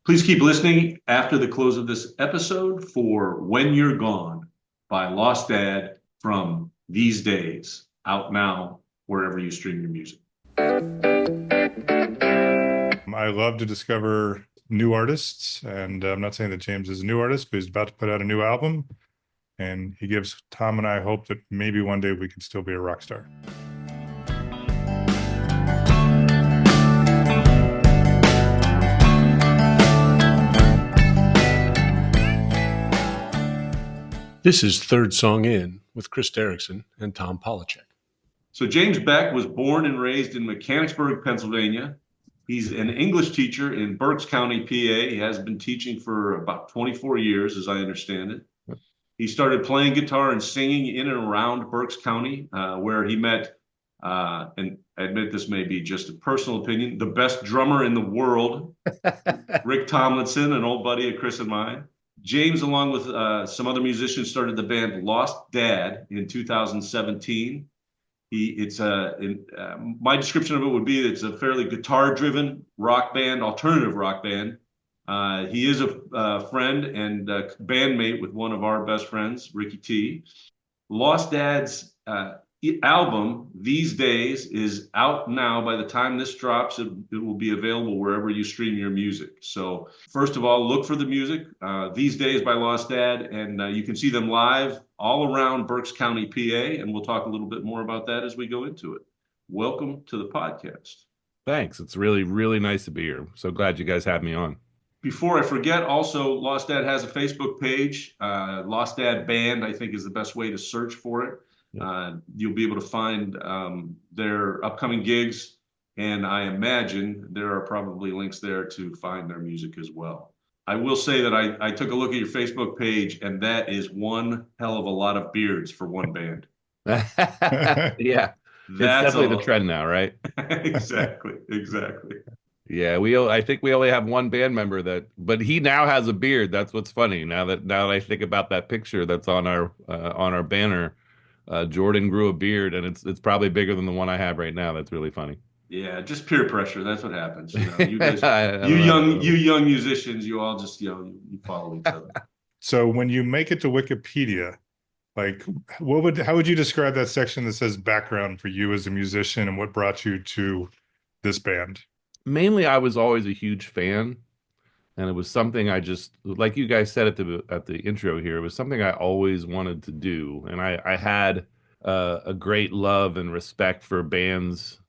Please keep listening after the close of this episode for When You're Gone by Lost Dad from These Days, out now wherever you stream your music. I love to discover new artists, and I'm not saying that James is a new artist, but he's about to put out a new album, and he gives Tom and I hope that maybe one day we can still be a rock star. This is Third Song In with Chris Derrickson and Tom Polachek. So James Beck was born and raised in Mechanicsburg, Pennsylvania. He's an English teacher in Berks County, PA. He has been teaching for about 24 years, as I understand it. He started playing guitar and singing in and around Berks County, where he met, and I admit this may be just a personal opinion, the best drummer in the world, Rick Tomlinson, an old buddy of Chris and mine. James, along with some other musicians, started the band Lost Dad in 2017. My description of it would be it's a fairly guitar-driven rock band, alternative rock band. He is a friend and bandmate with one of our best friends, Ricky T. Lost Dad's album, These Days, is out now. By the time this drops, it will be available wherever you stream your music. So first of all, look for the music, These Days by Lost Dad, and you can see them live all around Berks County, PA, and we'll talk a little bit more about that as we go into it. Welcome to the podcast. Thanks. It's really, really nice to be here. So glad you guys had me on. Before I forget, also, Lost Dad has a Facebook page. Lost Dad Band, I think, is the best way to search for it. You'll be able to find their upcoming gigs, and I imagine there are probably links there to find their music as well. I will say that I took a look at your Facebook page, and that is one hell of a lot of beards for one band. Yeah, it's definitely the trend now, right? Exactly. Yeah, I think we only have one band member but he now has a beard. That's what's funny. Now that I think about that picture that's on our banner. Jordan grew a beard, and it's probably bigger than the one I have right now. That's really funny. Yeah, just peer pressure. That's what happens. You guys, you young musicians, you all just you follow each other. So when you make it to Wikipedia, like how would you describe that section that says background for you as a musician, and what brought you to this band? Mainly, I was always a huge fan. And it was something I just, like you guys said at the intro here, it was something I always wanted to do. And I had a great love and respect for bands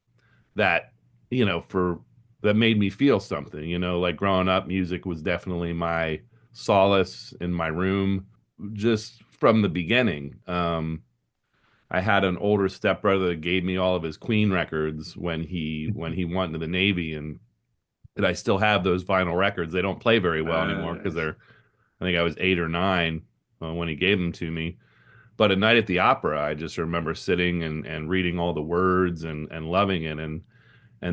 that, that made me feel something, like growing up, music was definitely my solace in my room, just from the beginning. I had an older stepbrother that gave me all of his Queen records when he went into the Navy, and I still have those vinyl records. They don't play very well anymore because I think I was 8 or 9 when he gave them to me. But A Night at the Opera, I just remember sitting and reading all the words and loving it. And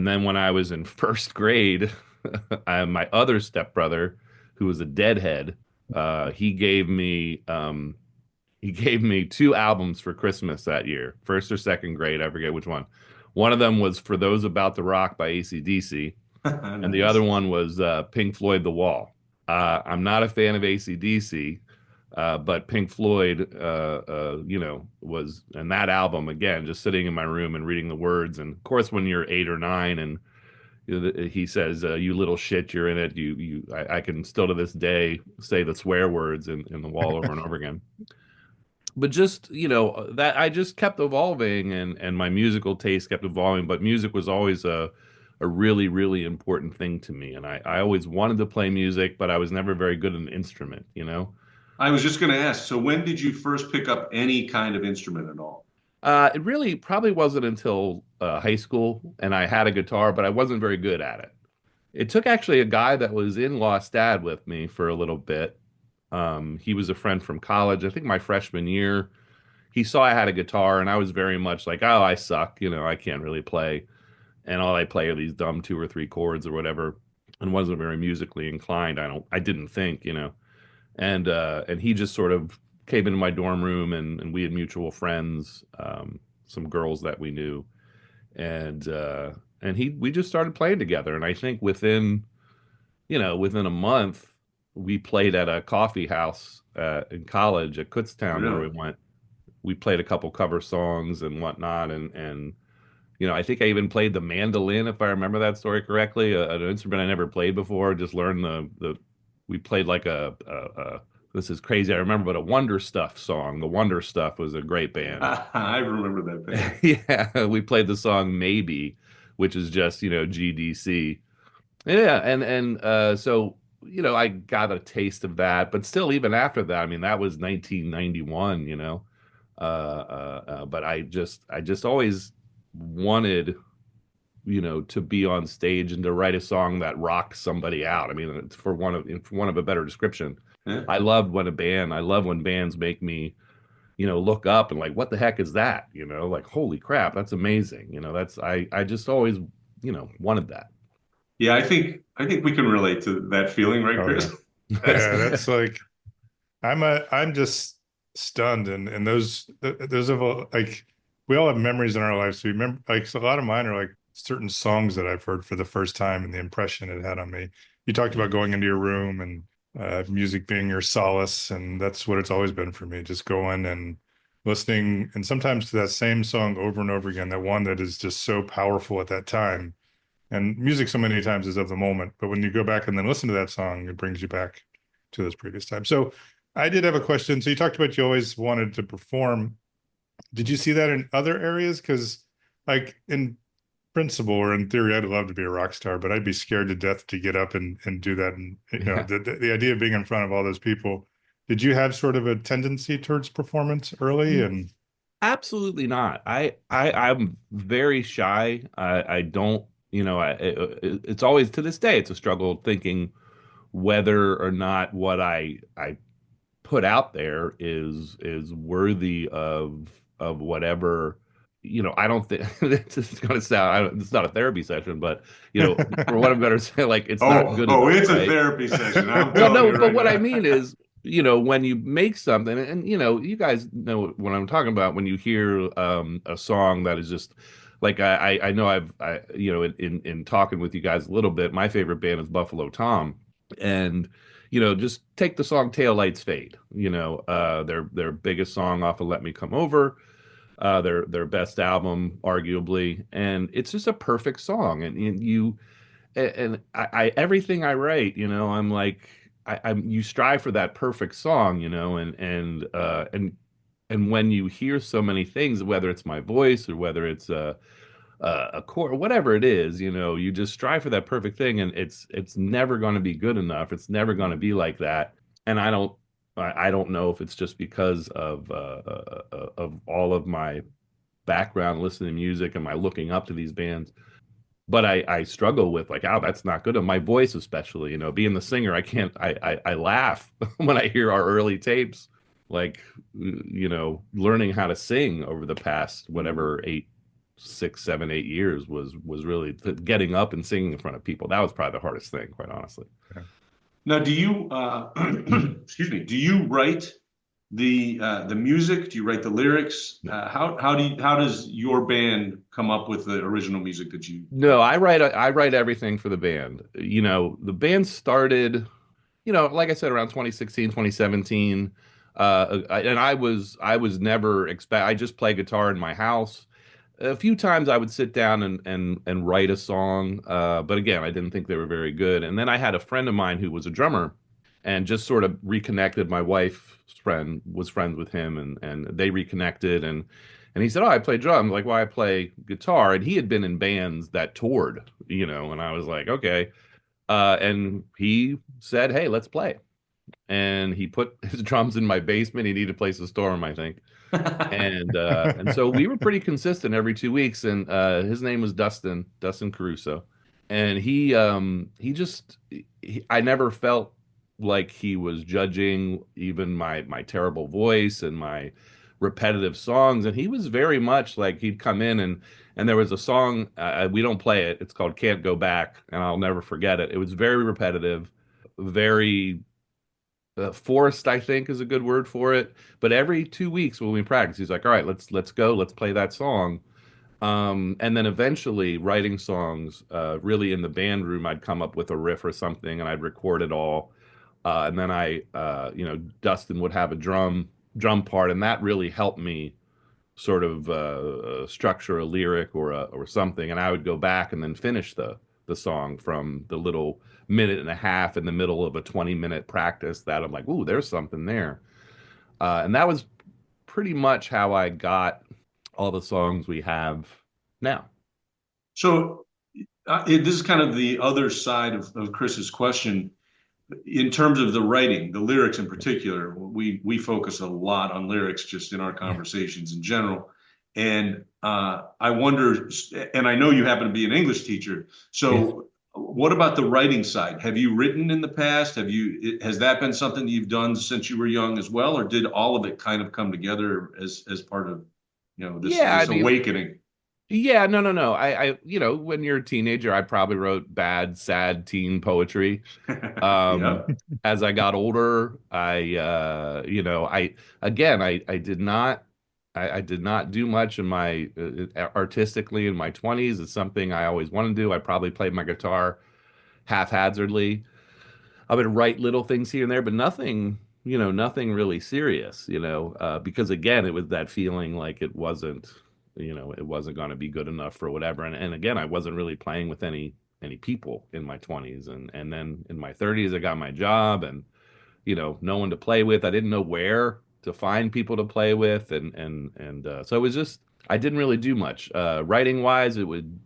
then when I was in first grade, my other stepbrother, who was a Deadhead, he gave me 2 albums for Christmas that year, first or second grade, I forget which one. One of them was For Those About to Rock by AC/DC. And the other one was Pink Floyd, The Wall. I'm not a fan of AC/DC, but Pink Floyd, was, and that album, again, just sitting in my room and reading the words. And of course, when you're 8 or 9 and he says, you little shit, you're in it. I can still to this day say the swear words in The Wall over and over again. But just, that I just kept evolving, and my musical taste kept evolving. But music was always a really, really important thing to me. And I always wanted to play music, but I was never very good at an instrument, I was just going to ask, so when did you first pick up any kind of instrument at all? It really probably wasn't until high school, and I had a guitar, but I wasn't very good at it. It took actually a guy that was in Lost Dad with me for a little bit. He was a friend from college, I think my freshman year. He saw I had a guitar, and I was very much like, oh, I suck, I can't really play. And all I play are these dumb 2 or 3 chords or whatever, and wasn't very musically inclined. I didn't think, and he just sort of came into my dorm room, and we had mutual friends, some girls that we knew, and we just started playing together. And I think within within a month, we played at a coffee house in college at Kutztown where we Really? went. We played a couple cover songs and whatnot, I think I even played the mandolin, if I remember that story correctly, an instrument I never played before. Just learned the. We played like this is crazy. I remember, but a Wonder Stuff song. The Wonder Stuff was a great band. I remember that band. Yeah, we played the song Maybe, which is just GDC. Yeah, and so I got a taste of that, but still, even after that, I mean, that was 1991. But I just always wanted to be on stage and to write a song that rocked somebody out. I mean, for one of a better description, Yeah. I love when bands make me look up and like, what the heck is that? Like, holy crap, that's amazing. That's I just always wanted that. Yeah, I think we can relate to that feeling, right, Oh yeah. Chris? That's Yeah, that's like I'm just stunned, and those of like we all have memories in our lives. So we remember, like, so a lot of mine are like certain songs that I've heard for the first time and the impression it had on me. You talked about going into your room and music being your solace, and that's what it's always been for me. Just going and listening, and sometimes to that same song over and over again. That one that is just so powerful at that time. And music so many times is of the moment, but when you go back and then listen to that song, it brings you back to those previous times. So I did have a question. So you talked about you always wanted to perform. Did you see that in other areas? Because, like, in principle or in theory, I'd love to be a rock star, but I'd be scared to death to get up and do that. And Yeah. the idea of being in front of all those people. Did you have sort of a tendency towards performance early? And Absolutely not. I'm very shy. I don't, it's always to this day, it's a struggle thinking whether or not what I put out there is worthy of whatever. I don't think it's going to sound. It's not a therapy session, but for what I'm better to say, like it's not Oh, good oh, enough, it's a right? therapy session. I'm Well, telling no, you but right what I now. mean is, when you make something, and you guys know what I'm talking about when you hear a song that is just like I know in talking with you guys a little bit, my favorite band is Buffalo Tom, and just take the song Tail Lights Fade, their biggest song off of Let Me Come Over, their best album arguably, and it's just a perfect song, and I everything I write, I'm like I'm you strive for that perfect song, and when you hear so many things, whether it's my voice or whether it's a chord, whatever it is, you just strive for that perfect thing, and it's never going to be good enough. It's never going to be like that, and I don't know if it's just because of all of my background listening to music and my looking up to these bands, but I struggle with like, oh, that's not good. And my voice, especially, being the singer, I can't. I laugh when I hear our early tapes, like learning how to sing over the past whatever 6, 7, 8 years was really getting up and singing in front of people. That was probably the hardest thing, quite honestly. Now, do you excuse me? Do you write the music? Do you write the lyrics? How does your band come up with the original music that you? No, I write everything for the band. The band started, like I said, around 2016, 2017. And I was never expect I just play guitar in my house. A few times I would sit down and write a song, but again, I didn't think they were very good. And then I had a friend of mine who was a drummer, and just sort of reconnected. My wife's friend was friends with him, and they reconnected, and he said, "Oh, I play drums." Like, "Well, I play guitar," and he had been in bands that toured, and I was like, "Okay." And he said, "Hey, let's play." And he put his drums in my basement. He needed a place to store them, I think. And so we were pretty consistent every 2 weeks. And his name was Dustin Caruso. And he just I never felt like he was judging even my terrible voice and my repetitive songs. And he was very much like, he'd come in, and there was a song, we don't play it. It's called Can't Go Back, and I'll never forget it. It was very repetitive, very forced, I think is a good word for it. But every 2 weeks when we practice, he's like, "All right, let's go, let's play that song." And then eventually writing songs, really in the band room, I'd come up with a riff or something and I'd record it all. And then Dustin would have a drum part, and that really helped me sort of structure a lyric or something. And I would go back and then finish the song from the little minute and a half in the middle of a 20-minute practice that I'm like, ooh, there's something there. And that was pretty much how I got all the songs we have now. So this is kind of the other side of Chris's question. In terms of the writing, the lyrics in particular, we focus a lot on lyrics just in our conversations in general. And I wonder, and I know you happen to be an English teacher, so what about the writing side? Have you written in the past? Has that been something that you've done since you were young as well, or did all of it kind of come together as part of, Yeah, I this mean, awakening? yeah, no, no, no. When you're a teenager, I probably wrote bad, sad teen poetry. Um, Yep. as I got older, I did not, I did not do much in my artistically in my 20s. It's something I always wanted to do. I probably played my guitar haphazardly. I would write little things here and there, but nothing, nothing really serious, because again, it was that feeling like it wasn't going to be good enough for whatever. And again, I wasn't really playing with any people in my 20s, and then in my 30s, I got my job, and no one to play with. I didn't know where to find people to play with, and so it was just I didn't really do much writing wise. It would,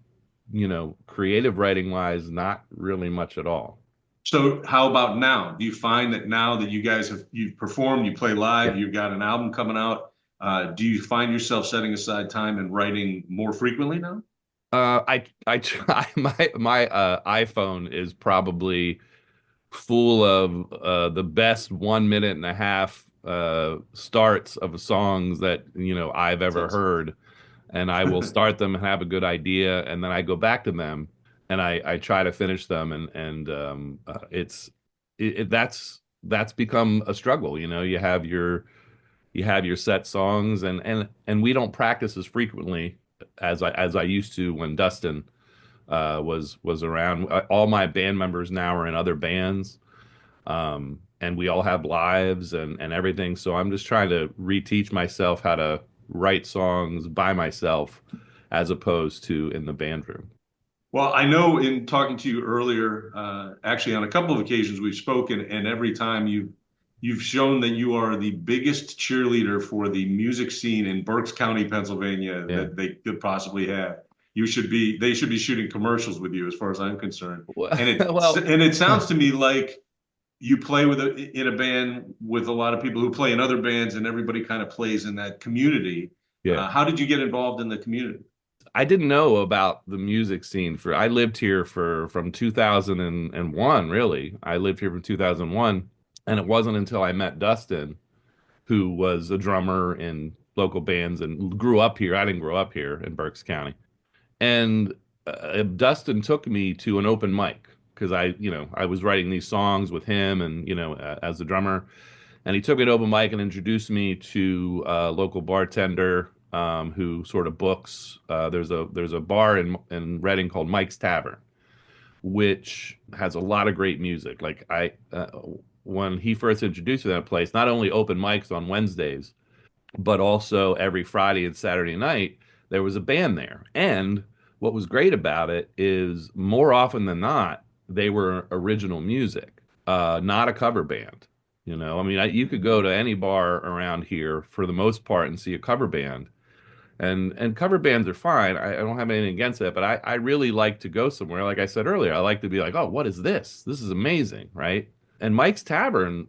creative writing wise, not really much at all. So how about now? Do you find that now that you've performed, you play live, Yeah. you've got an album coming out, do you find yourself setting aside time and writing more frequently now? I try my iPhone is probably full of the best 1 minute and a half starts of songs that I've That's ever awesome. heard, and I will start them and have a good idea, and then I go back to them and I try to finish them, that's become a struggle. You have your set songs, and we don't practice as frequently as I used to when Dustin was around. All my band members now are in other bands, and we all have lives and everything. So I'm just trying to reteach myself how to write songs by myself as opposed to in the band room. Well, I know in talking to you earlier, actually on a couple of occasions we've spoken, and every time you've shown that you are the biggest cheerleader for the music scene in Berks County, Pennsylvania Yeah. that they could possibly have. They should be shooting commercials with you, as far as I'm concerned. Well, And well, it sounds to me like you play in a band with a lot of people who play in other bands, and everybody kind of plays in that community. yeah. How did you get involved in the community? I didn't know about the music scene I lived here from 2001, really. I lived here from 2001, and it wasn't until I met Dustin, who was a drummer in local bands and grew up here. I didn't grow up here in Berks County. And Dustin took me to an open mic because I was writing these songs with him and, as a drummer. And he took me to open mic and introduced me to a local bartender who sort of books. There's a bar in Reading called Mike's Tavern, which has a lot of great music. Like when he first introduced me to that place, not only open mics on Wednesdays, but also every Friday and Saturday night, there was a band there. And what was great about it is more often than not, they were original music, not a cover band. I mean, you could go to any bar around here for the most part and see a cover band. And cover bands are fine. I don't have anything against that, but I really like to go somewhere. Like I said earlier, I like to be like, oh, what is this? This is amazing, right? And Mike's Tavern,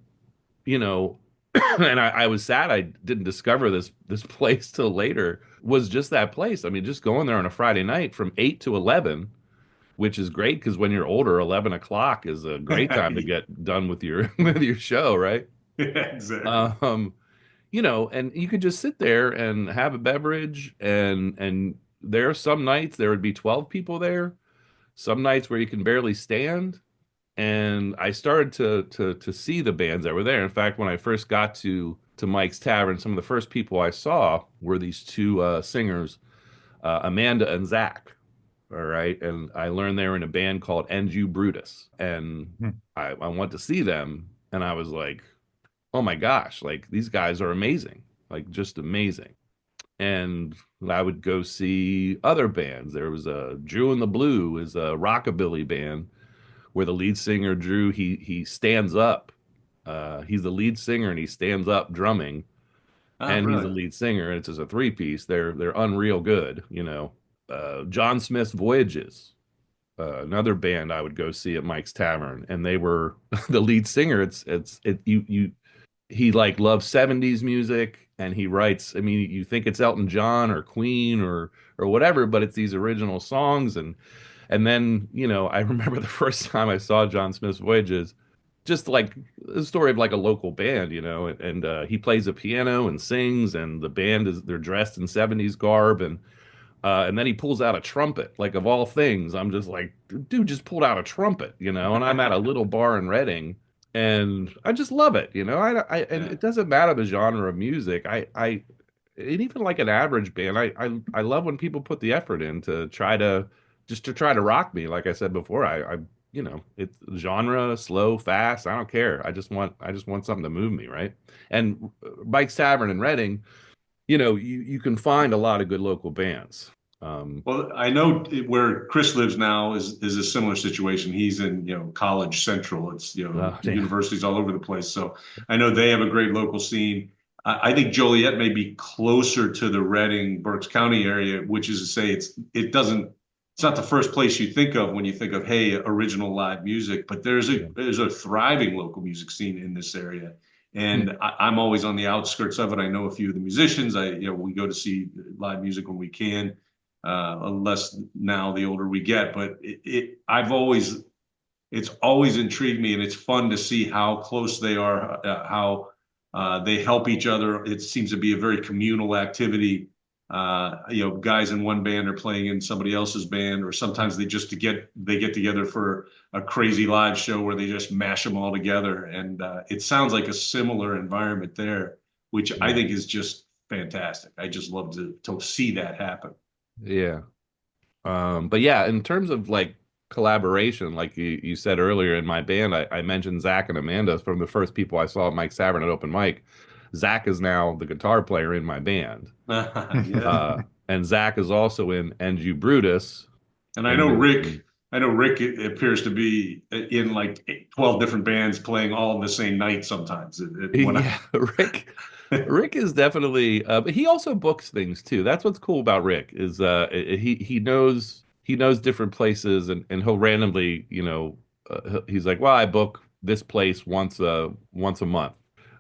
you know, and I was sad I didn't discover this place till later, was just that place. I mean, just going there on a Friday night from 8 to 11, which is great because when you're older, 11 o'clock is a great time to get done with your with your show, right? Exactly. Um, and you could just sit there and have a beverage, and there are some nights there would be 12 people there, some nights where you can barely stand. And I started to see the bands that were there. In fact, when I first got to Mike's Tavern, some of the first people I saw were these two singers, Amanda and Zach. All right. And I learned they were in a band called NU Brutus. And Hmm. I went to see them and I was like, oh my gosh, like these guys are amazing, like just amazing. And I would go see other bands. There was a Drew and the Blue is a rockabilly band where the lead singer Drew he stands up. He's the lead singer and he stands up drumming, Oh, and he's the really? lead singer. And it's just a three piece. They're unreal good, you know. John Smith's Voyages, another band I would go see at Mike's Tavern, and they were the lead singer. You he like loves 70s music and he writes, I mean, you think it's Elton John or Queen or whatever, but it's these original songs. And then, you know, I remember the first time I saw John Smith's Voyages, just like the story of like a local band, you know, and he plays a piano and sings, and the band is they're dressed in 70s garb, and then he pulls out a trumpet, like of all things. I'm just like, dude just pulled out a trumpet, you know, and I'm at a little bar in Reading, and I just love it, you know. And Yeah. it doesn't matter the genre of music. And even like an average band, I love when people put the effort in to try to just to try to rock me. Like I said before, you know, it's genre, slow, fast. I don't care. I just want something to move me, right? And Mike's Tavern in Reading, you know, you can find a lot of good local bands. Well, I know where Chris lives now is a similar situation. He's in, College Central. It's, Yeah, universities all over the place. So I know they have a great local scene. I think Joliet may be closer to the Reading, Berks County area, which is to say it's not the first place you think of when you think of, hey, original live music, but yeah. there's a thriving local music scene in this area. Hmm. And I'm always on the outskirts of it. I know a few of the musicians. We go to see live music when we can, unless now the older we get. But it's always intrigued me, and it's fun to see how close they are, how they help each other. It seems to be a very communal activity. Guys in one band are playing in somebody else's band, or sometimes they get together for a crazy live show where they just mash them all together. And it sounds like a similar environment there, which I Yeah. think is just fantastic. I just love to see that happen. Yeah. But yeah, in terms of like collaboration, like you said earlier in my band, I mentioned Zach and Amanda from the first people I saw at Mike's Tavern at open mic. Zach is now the guitar player in my band. Yeah. And Zach is also in NG Brutus And in the I know Rick appears to be in like 12 different bands playing all in the same night sometimes. yeah, Rick is definitely but he also books things too. That's what's cool about Rick is he knows different places, and he'll randomly, you know, he's like, "Well, I book this place once a month."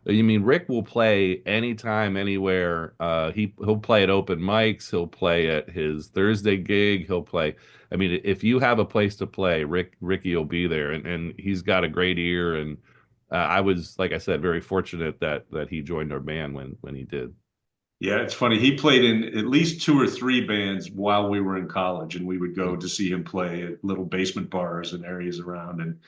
You mean Rick will play anytime, anywhere. He'll play at open mics. He'll play at his Thursday gig. He'll play. I mean, if you have a place to play, Ricky will be there, and he's got a great ear. And I was, like I said, very fortunate that he joined our band when he did. Yeah, it's funny. He played in at least two or three bands while we were in college, and we would go to see him play at little basement bars and areas around. And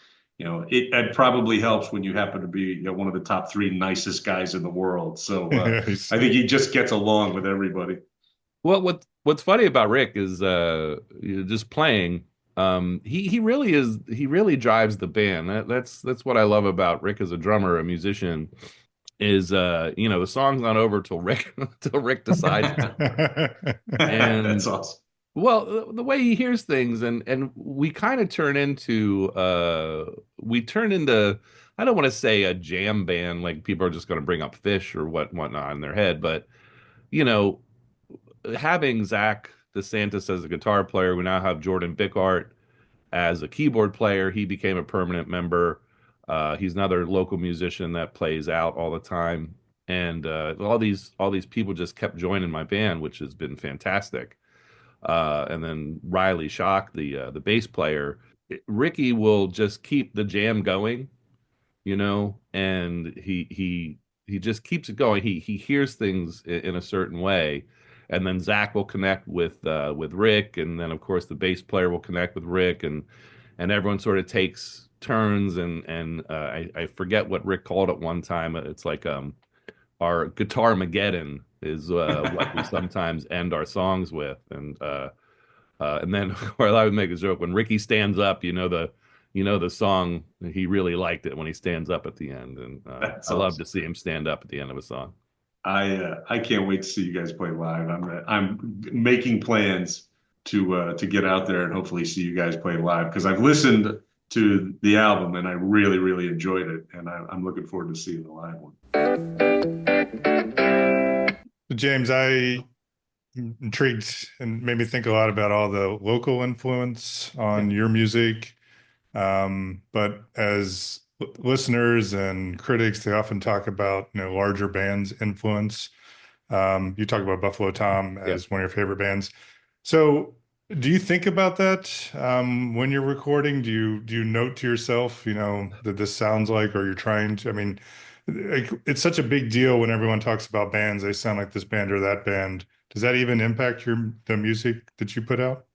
it probably helps when you happen to be one of the top three nicest guys in the world. So Nice. I think he just gets along with everybody. Well, what's funny about Rick is just playing. He really drives the band. That's what I love about Rick as a drummer, a musician. Is you know, the song's not over till Rick till Rick decides it's over. That's And awesome. well, the way he hears things, and we kind of we turn into, I don't want to say a jam band, like people are just going to bring up Fish or whatnot in their head, but you know, having Zach DeSantis as a guitar player, we now have Jordan Bickart as a keyboard player. He became a permanent member. He's another local musician that plays out all the time, and all these people just kept joining my band, which has been fantastic. And then Riley Schock, the bass player, Ricky will just keep the jam going, you know, and he just keeps it going. He hears things in a certain way, and then Zach will connect with Rick, and then of course the bass player will connect with Rick, and everyone sort of takes turns, and I forget what Rick called it one time. It's like our guitar Mageddon, is what we sometimes end our songs with. And then or I would make a joke when Ricky stands up, the song, he really liked it when he stands up at the end. And That's I love to awesome. see him stand up at the end of a song. I can't wait to see you guys play live. I'm making plans to get out there and hopefully see you guys play live because I've listened to the album and I really really enjoyed it, and I'm looking forward to seeing the live one. James, I intrigued and made me think a lot about all the local influence on your music. But as listeners and critics, they often talk about, larger bands' influence. You talk about Buffalo Tom Yeah. as one of your favorite bands. So do you think about that when you're recording? Do you note to yourself, that this sounds like, or you're trying to, I mean, it's such a big deal when everyone talks about bands, they sound like this band or that band. Does that even impact the music that you put out?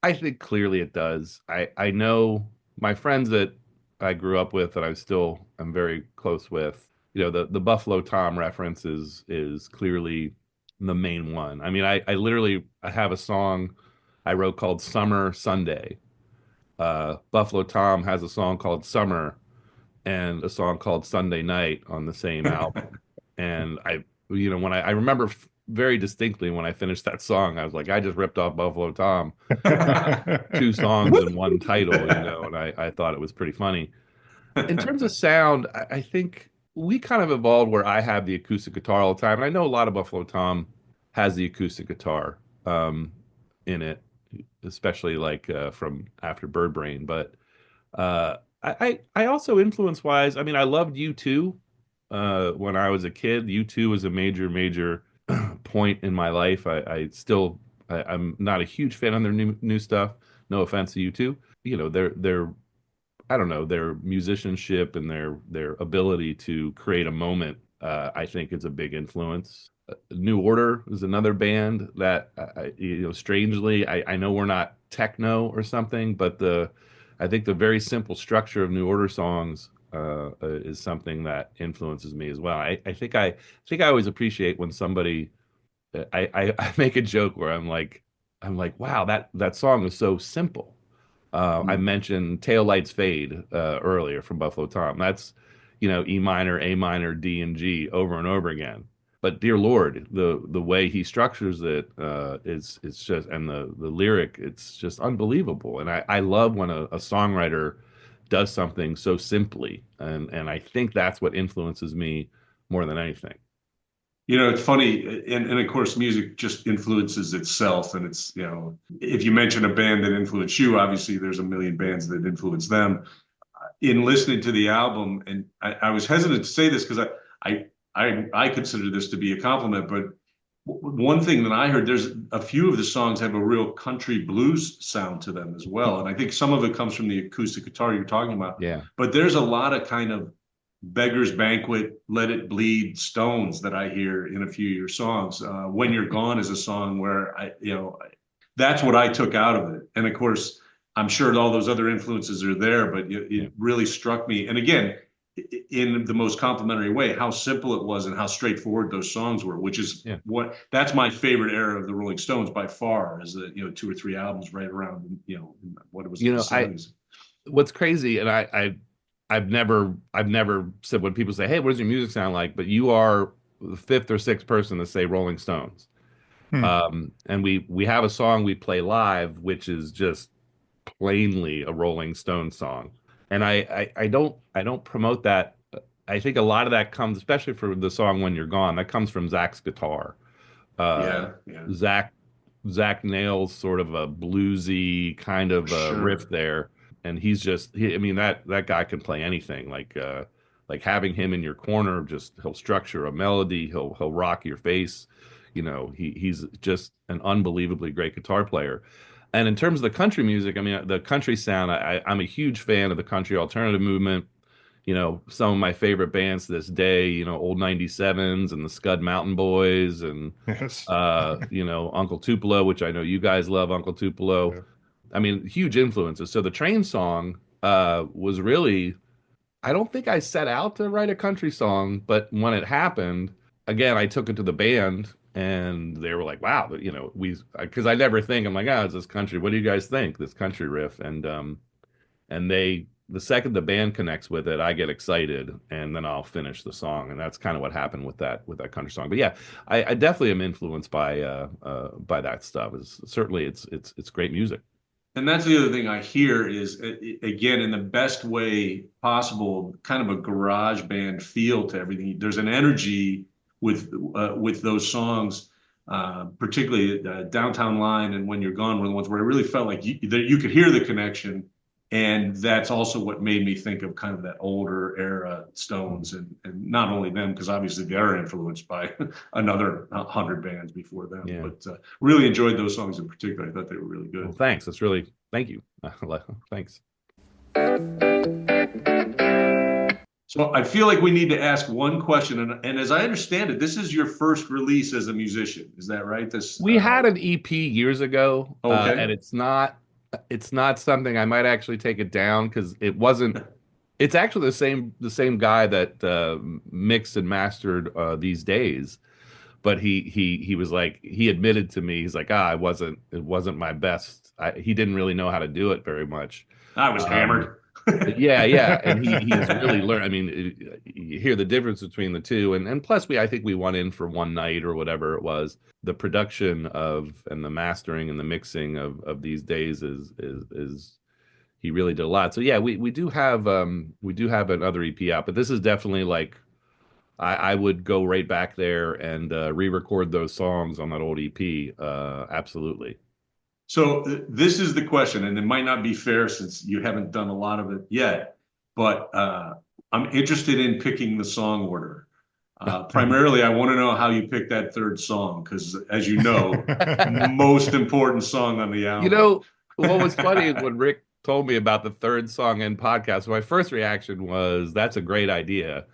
I think clearly it does. I know my friends that I grew up with that I'm very close with. The Buffalo Tom reference is clearly the main one. I mean, I have a song I wrote called Summer Sunday. Buffalo Tom has a song called Summer and a song called Sunday Night on the same album. And when I remember very distinctly when I finished that song, I was like, I just ripped off Buffalo Tom, two songs in one title, and I thought it was pretty funny. In terms of sound, I think we kind of evolved where I have the acoustic guitar all the time. And I know a lot of Buffalo Tom has the acoustic guitar in it, especially like from after Bird Brain. But I also influence wise, I mean, I loved U2 when I was a kid. U2 was a major point in my life. I'm not a huge fan of their new stuff. No offense to U2. Their I don't know, their musicianship and their ability to create a moment. I think is a big influence. New Order is another band that strangely, I know we're not techno or something, but I think the very simple structure of New Order songs is something that influences me as well. I think I always appreciate when somebody I make a joke where I'm like, wow, that song is so simple. I mentioned Tail Lights Fade earlier from Buffalo Tom. That's E minor, A minor, D, and G over and over again. But dear Lord, the way he structures it is it's just, and the lyric, it's just unbelievable. And I love when a songwriter does something so simply, and I think that's what influences me more than anything. It's funny, and of course, music just influences itself. And it's, if you mention a band that influenced you, obviously there's a million bands that influence them. In listening to the album, and I was hesitant to say this because I consider this to be a compliment, but one thing that I heard, there's a few of the songs have a real country blues sound to them as well. And I think some of it comes from the acoustic guitar you're talking about. Yeah. But there's a lot of kind of Beggar's Banquet, Let It Bleed, Stones that I hear in a few of your songs. When You're Gone is a song where that's what I took out of it. And of course, I'm sure all those other influences are there, but it really struck me. And again, in the most complimentary way, how simple it was and how straightforward those songs were, which is that's my favorite era of the Rolling Stones by far, is that, 2 or 3 albums right around, what it was, the 70s. What's crazy, and I've never said when people say, "Hey, what does your music sound like?" But you are the fifth or sixth person to say Rolling Stones. And we have a song we play live, which is just plainly a Rolling Stones song. And I don't promote that. I think a lot of that comes, especially for the song "When You're Gone," that comes from Zach's guitar. Yeah. Zach nails sort of a bluesy kind of riff there, and I mean that guy can play anything. Like having him in your corner, just he'll structure a melody, he'll rock your face. He's just an unbelievably great guitar player. And in terms of the country music, I mean, the country sound, I'm a huge fan of the country alternative movement. Some of my favorite bands to this day, Old 97s and the Scud Mountain Boys and, Yes. Uncle Tupelo, which I know you guys love, Uncle Tupelo. Yeah. I mean, huge influences. So the Train song was really, I don't think I set out to write a country song, but when it happened, again, I took it to the band and they were like, "Wow, you know, because I never think I'm like, oh, it's this country. What do you guys think? This country riff?" And the second the band connects with it, I get excited, and then I'll finish the song, and that's kind of what happened with that country song. But yeah, I definitely am influenced by that stuff. Certainly it's great music. And that's the other thing I hear is, again, in the best way possible, kind of a garage band feel to everything. There's an energy with those songs, particularly Downtown Line and When You're Gone were the ones where I really felt like you could hear the connection. And that's also what made me think of kind of that older era Stones, and not only them, because obviously they're influenced by another 100 bands before them. Yeah. But really enjoyed those songs in particular. I thought they were really good. Well, thanks. Thank you. Thanks. So I feel like we need to ask one question, and as I understand it, this is your first release as a musician. Is that right? We had an EP years ago, Okay. and it's not something I might actually take it down because it wasn't. It's actually the same guy that mixed and mastered these days, but he was like he admitted to me he's like it wasn't my best. He didn't really know how to do it very much. I was hammered. Yeah, and he has really learned. I mean, you hear the difference between the two, and plus I think we went in for one night or whatever it was. The production of and the mastering and the mixing of these days is he really did a lot. So yeah, we do have another EP out, but this is definitely like I would go right back there and re-record those songs on that old EP. Absolutely. So this is the question, and it might not be fair since you haven't done a lot of it yet, but I'm interested in picking the song order. Primarily, I want to know how you picked that third song, because as you know, most important song on the album. You know, what was funny is when Rick told me about the third song in podcast, my first reaction was, that's a great idea.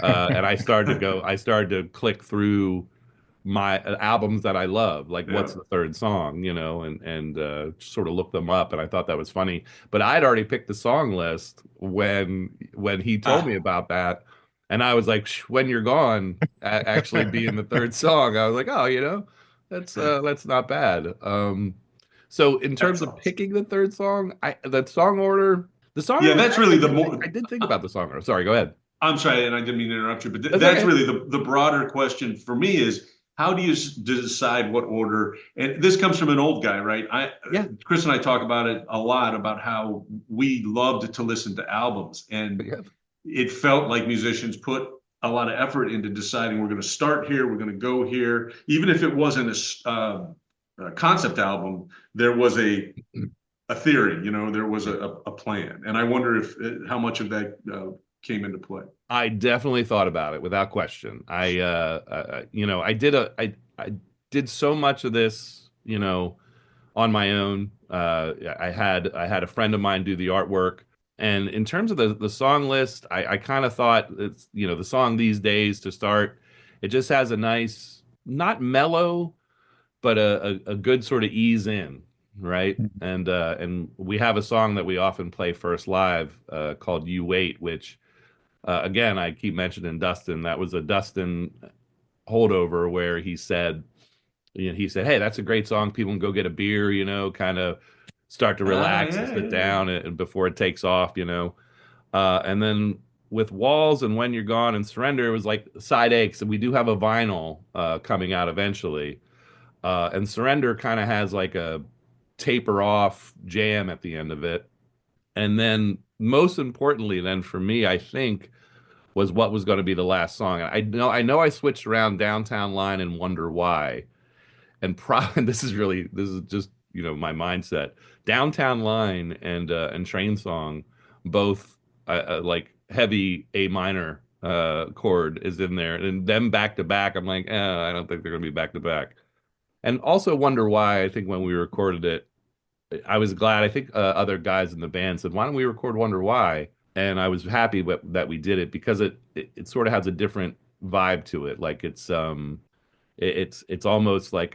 And I started to click through my albums that I love, like what's the third song, and sort of look them up. And I thought that was funny, but I'd already picked the song list when he told me about that. And I was like, When You're Gone actually being the third song. I was like, oh, that's not bad. So in terms of picking the third song, the song order. Yeah, that's really the more. I did think about the song order. Sorry, go ahead. I'm sorry, and I didn't mean to interrupt you, but that's okay. really the broader question for me is, how do you decide what order? And this comes from an old guy, right? Chris and I talk about it a lot, about how we loved to listen to albums, and it felt like musicians put a lot of effort into deciding, we're going to start here, we're going to go here, even if it wasn't a concept album. There was a theory, there was a plan, and I wonder if how much of that came into play. I definitely thought about it without question. I did so much of this, on my own. I had a friend of mine do the artwork, and in terms of the song list, I kind of thought it's, the song These Days to start. It just has a nice, not mellow, but a good sort of ease in. Right. And we have a song that we often play first live called You Wait, which again, I keep mentioning Dustin. That was a Dustin holdover where he said, hey, that's a great song. People can go get a beer, kind of start to relax and sit down and before it takes off, and then with Walls and When You're Gone and Surrender, it was like side Aches. And we do have a vinyl coming out eventually. And Surrender kind of has like a taper off jam at the end of it. And then most importantly then for me, I think, was what was going to be the last song. I know I switched around Downtown Line and Wonder Why. And this is just, my mindset. Downtown Line and Train Song, both like heavy A minor chord is in there, and them back to back, I'm like, I don't think they're going to be back to back. And also Wonder Why, I think when we recorded it, I was glad. I think other guys in the band said, why don't we record Wonder Why? And I was happy that we did it because it sort of has a different vibe to it. Like it's almost like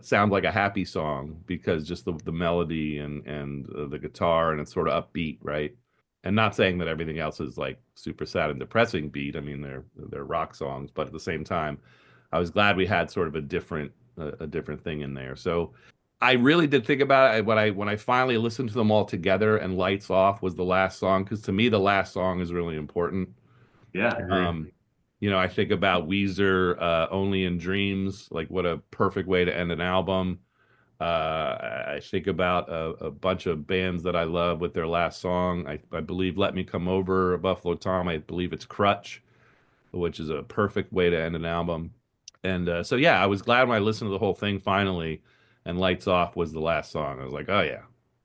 sounds like a happy song because just the melody and the guitar, and it's sort of upbeat, right? And not saying that everything else is like super sad and depressing beat. I mean, they're rock songs, but at the same time, I was glad we had sort of a different thing in there. So I really did think about it when I finally listened to them all together, and Lights Off was the last song, because to me the last song is really important. Yeah. Agree. I think about Weezer, Only in Dreams, like what a perfect way to end an album. I think about a bunch of bands that I love with their last song. I believe Let Me Come Over, Buffalo Tom. I believe it's Crutch, which is a perfect way to end an album. And so, yeah, I was glad when I listened to the whole thing finally, and Lights Off was the last song. I was like, oh, yeah,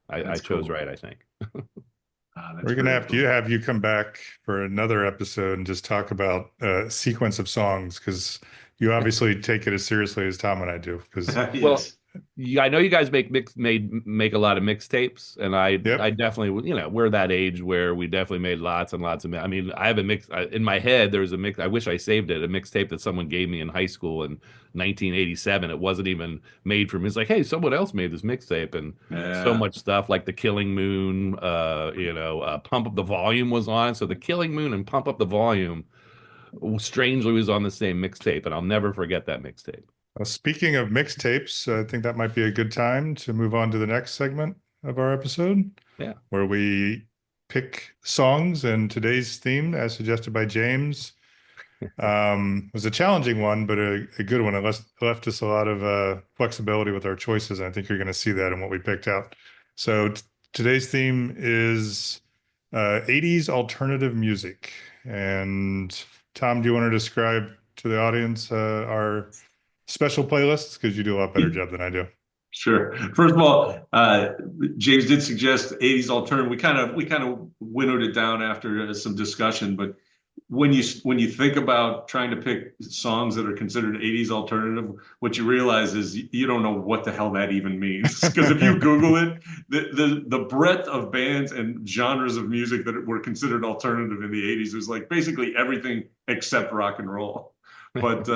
I That's chose cool. right, I think. That's We're gonna very have cool. to have you come back for another episode and just talk about sequence of songs, because you obviously take it as seriously as Tom and I do. Because Well, Yes. yeah, I know you guys make a lot of mixtapes, and I yep, definitely, we're that age where we definitely made lots and lots of. I mean, I have a mix in my head. There was a mix. I wish I saved it. A mixtape that someone gave me in high school in 1987. It wasn't even made for me. It's like, hey, someone else made this mixtape, and so Yeah. much stuff like the Killing Moon. Pump Up the Volume was on. So the Killing Moon and Pump Up the Volume strangely was on the same mixtape, and I'll never forget that mixtape. speaking of mixtapes, I think that might be a good time to move on to the next segment of our episode, Yeah. where we pick songs. And today's theme, as suggested by James, was a challenging one, but a good one. It left us a lot of flexibility with our choices. And I think you're going to see that in what we picked out. So today's theme is 80s alternative music. And Tom, do you want to describe to the audience our special playlists? Because you do a lot better job than I do. Sure. First of all, James did suggest 80s alternative. We kind of winnowed it down after some discussion, but when you think about trying to pick songs that are considered 80s alternative, what you realize is you don't know what the hell that even means. Because if you Google it, the breadth of bands and genres of music that were considered alternative in the 80s was like basically everything except rock and roll. But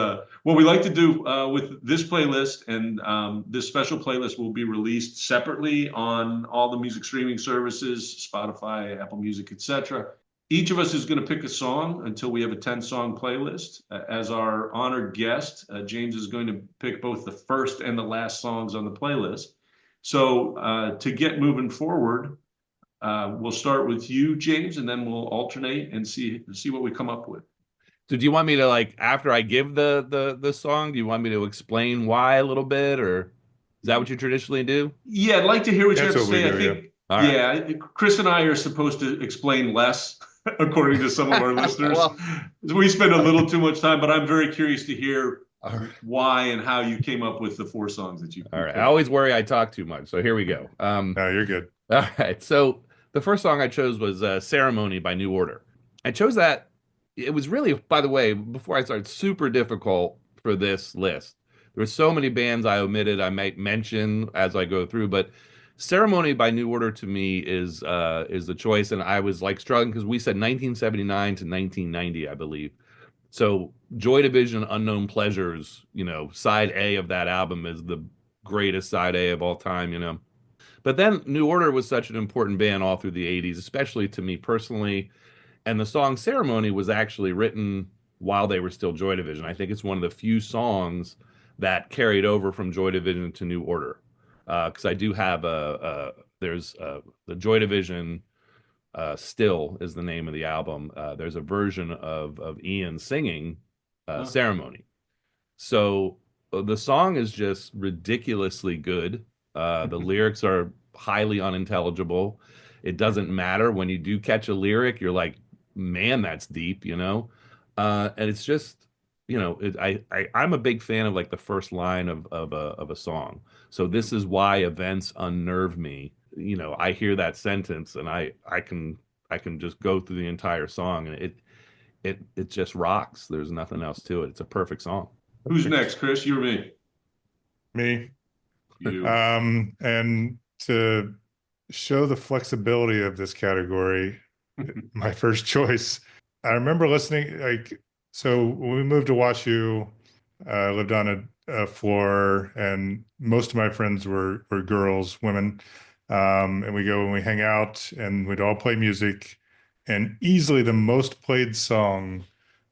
what we like to do with this playlist, and this special playlist will be released separately on all the music streaming services, Spotify, Apple Music, etc. Each of us is going to pick a song until we have a 10-song playlist. As our honored guest, James is going to pick both the first and the last songs on the playlist. So to get moving forward, we'll start with you, James, and then we'll alternate and see what we come up with. So do you want me to, like, after I give the song, do you want me to explain why a little bit, or is that what you traditionally do? Yeah, I'd like to hear what you That's have to what we say. I do, yeah. think, All right. yeah, Chris and I are supposed to explain less, according to some of our listeners. Well, We spend a little too much time, but I'm very curious to hear all right. why and how you came up with the 4 songs that you All right. I picked. always worry I talk too much, so here we go. No, you're good. All right. So the first song I chose was Ceremony by New Order. I chose that. It was really, by the way, before I started, super difficult for this list. There were so many bands I omitted, I might mention as I go through, but Ceremony by New Order to me is the choice. And I was like struggling because we said 1979 to 1990, I believe. So Joy Division, Unknown Pleasures, side A of that album is the greatest side A of all time. But then New Order was such an important band all through the 80s, especially to me personally. And the song Ceremony was actually written while they were still Joy Division. I think it's one of the few songs that carried over from Joy Division to New Order. Because I do have there's the Joy Division, Still is the name of the album. There's a version of Ian singing Ceremony. So the song is just ridiculously good. The lyrics are highly unintelligible. It doesn't matter when you do catch a lyric, you're like, man, that's deep. And it's just, I'm a big fan of like the first line of a song. So this is why events unnerve me. I hear that sentence and I can just go through the entire song, and it just rocks. There's nothing else to it. It's a perfect song. Who's next, Chris? You or me? Me. You. And to show the flexibility of this category, my first choice, I remember listening, so when we moved to WashU, I lived on a floor, and most of my friends were girls, women. And we go and we hang out and we'd all play music. And easily the most played song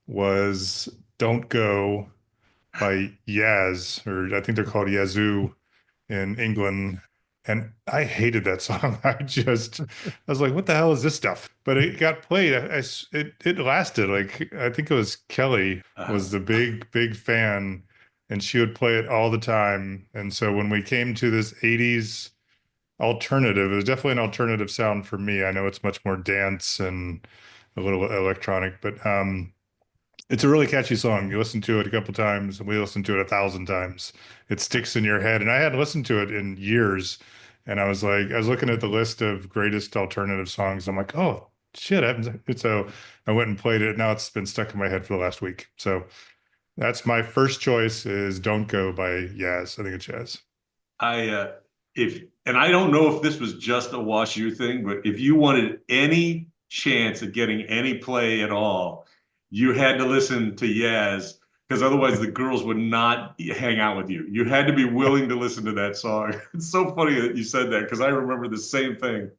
was Don't Go by Yaz, or I think they're called Yazoo in England. And I hated that song. I was like, what the hell is this stuff? But it got played. It lasted. Like, I think it was Kelly was the big fan, and she would play it all the time. And so when we came to this 80s alternative, it was definitely an alternative sound for me. I know it's much more dance and a little electronic, but it's a really catchy song. You listen to it a couple times, and we listened to it 1,000 times. It sticks in your head. And I hadn't listened to it in years. And I was looking at the list of greatest alternative songs. I'm like, oh shit, I haven't. So I went and played it. Now it's been stuck in my head for the last week. So that's my first choice is Don't Go by Yaz. I think it's Yaz. If and I don't know if this was just a Wash U thing, but if you wanted any chance at getting any play at all, you had to listen to Yaz because otherwise the girls would not hang out with you. You had to be willing to listen to that song. It's so funny that you said that because I remember the same thing.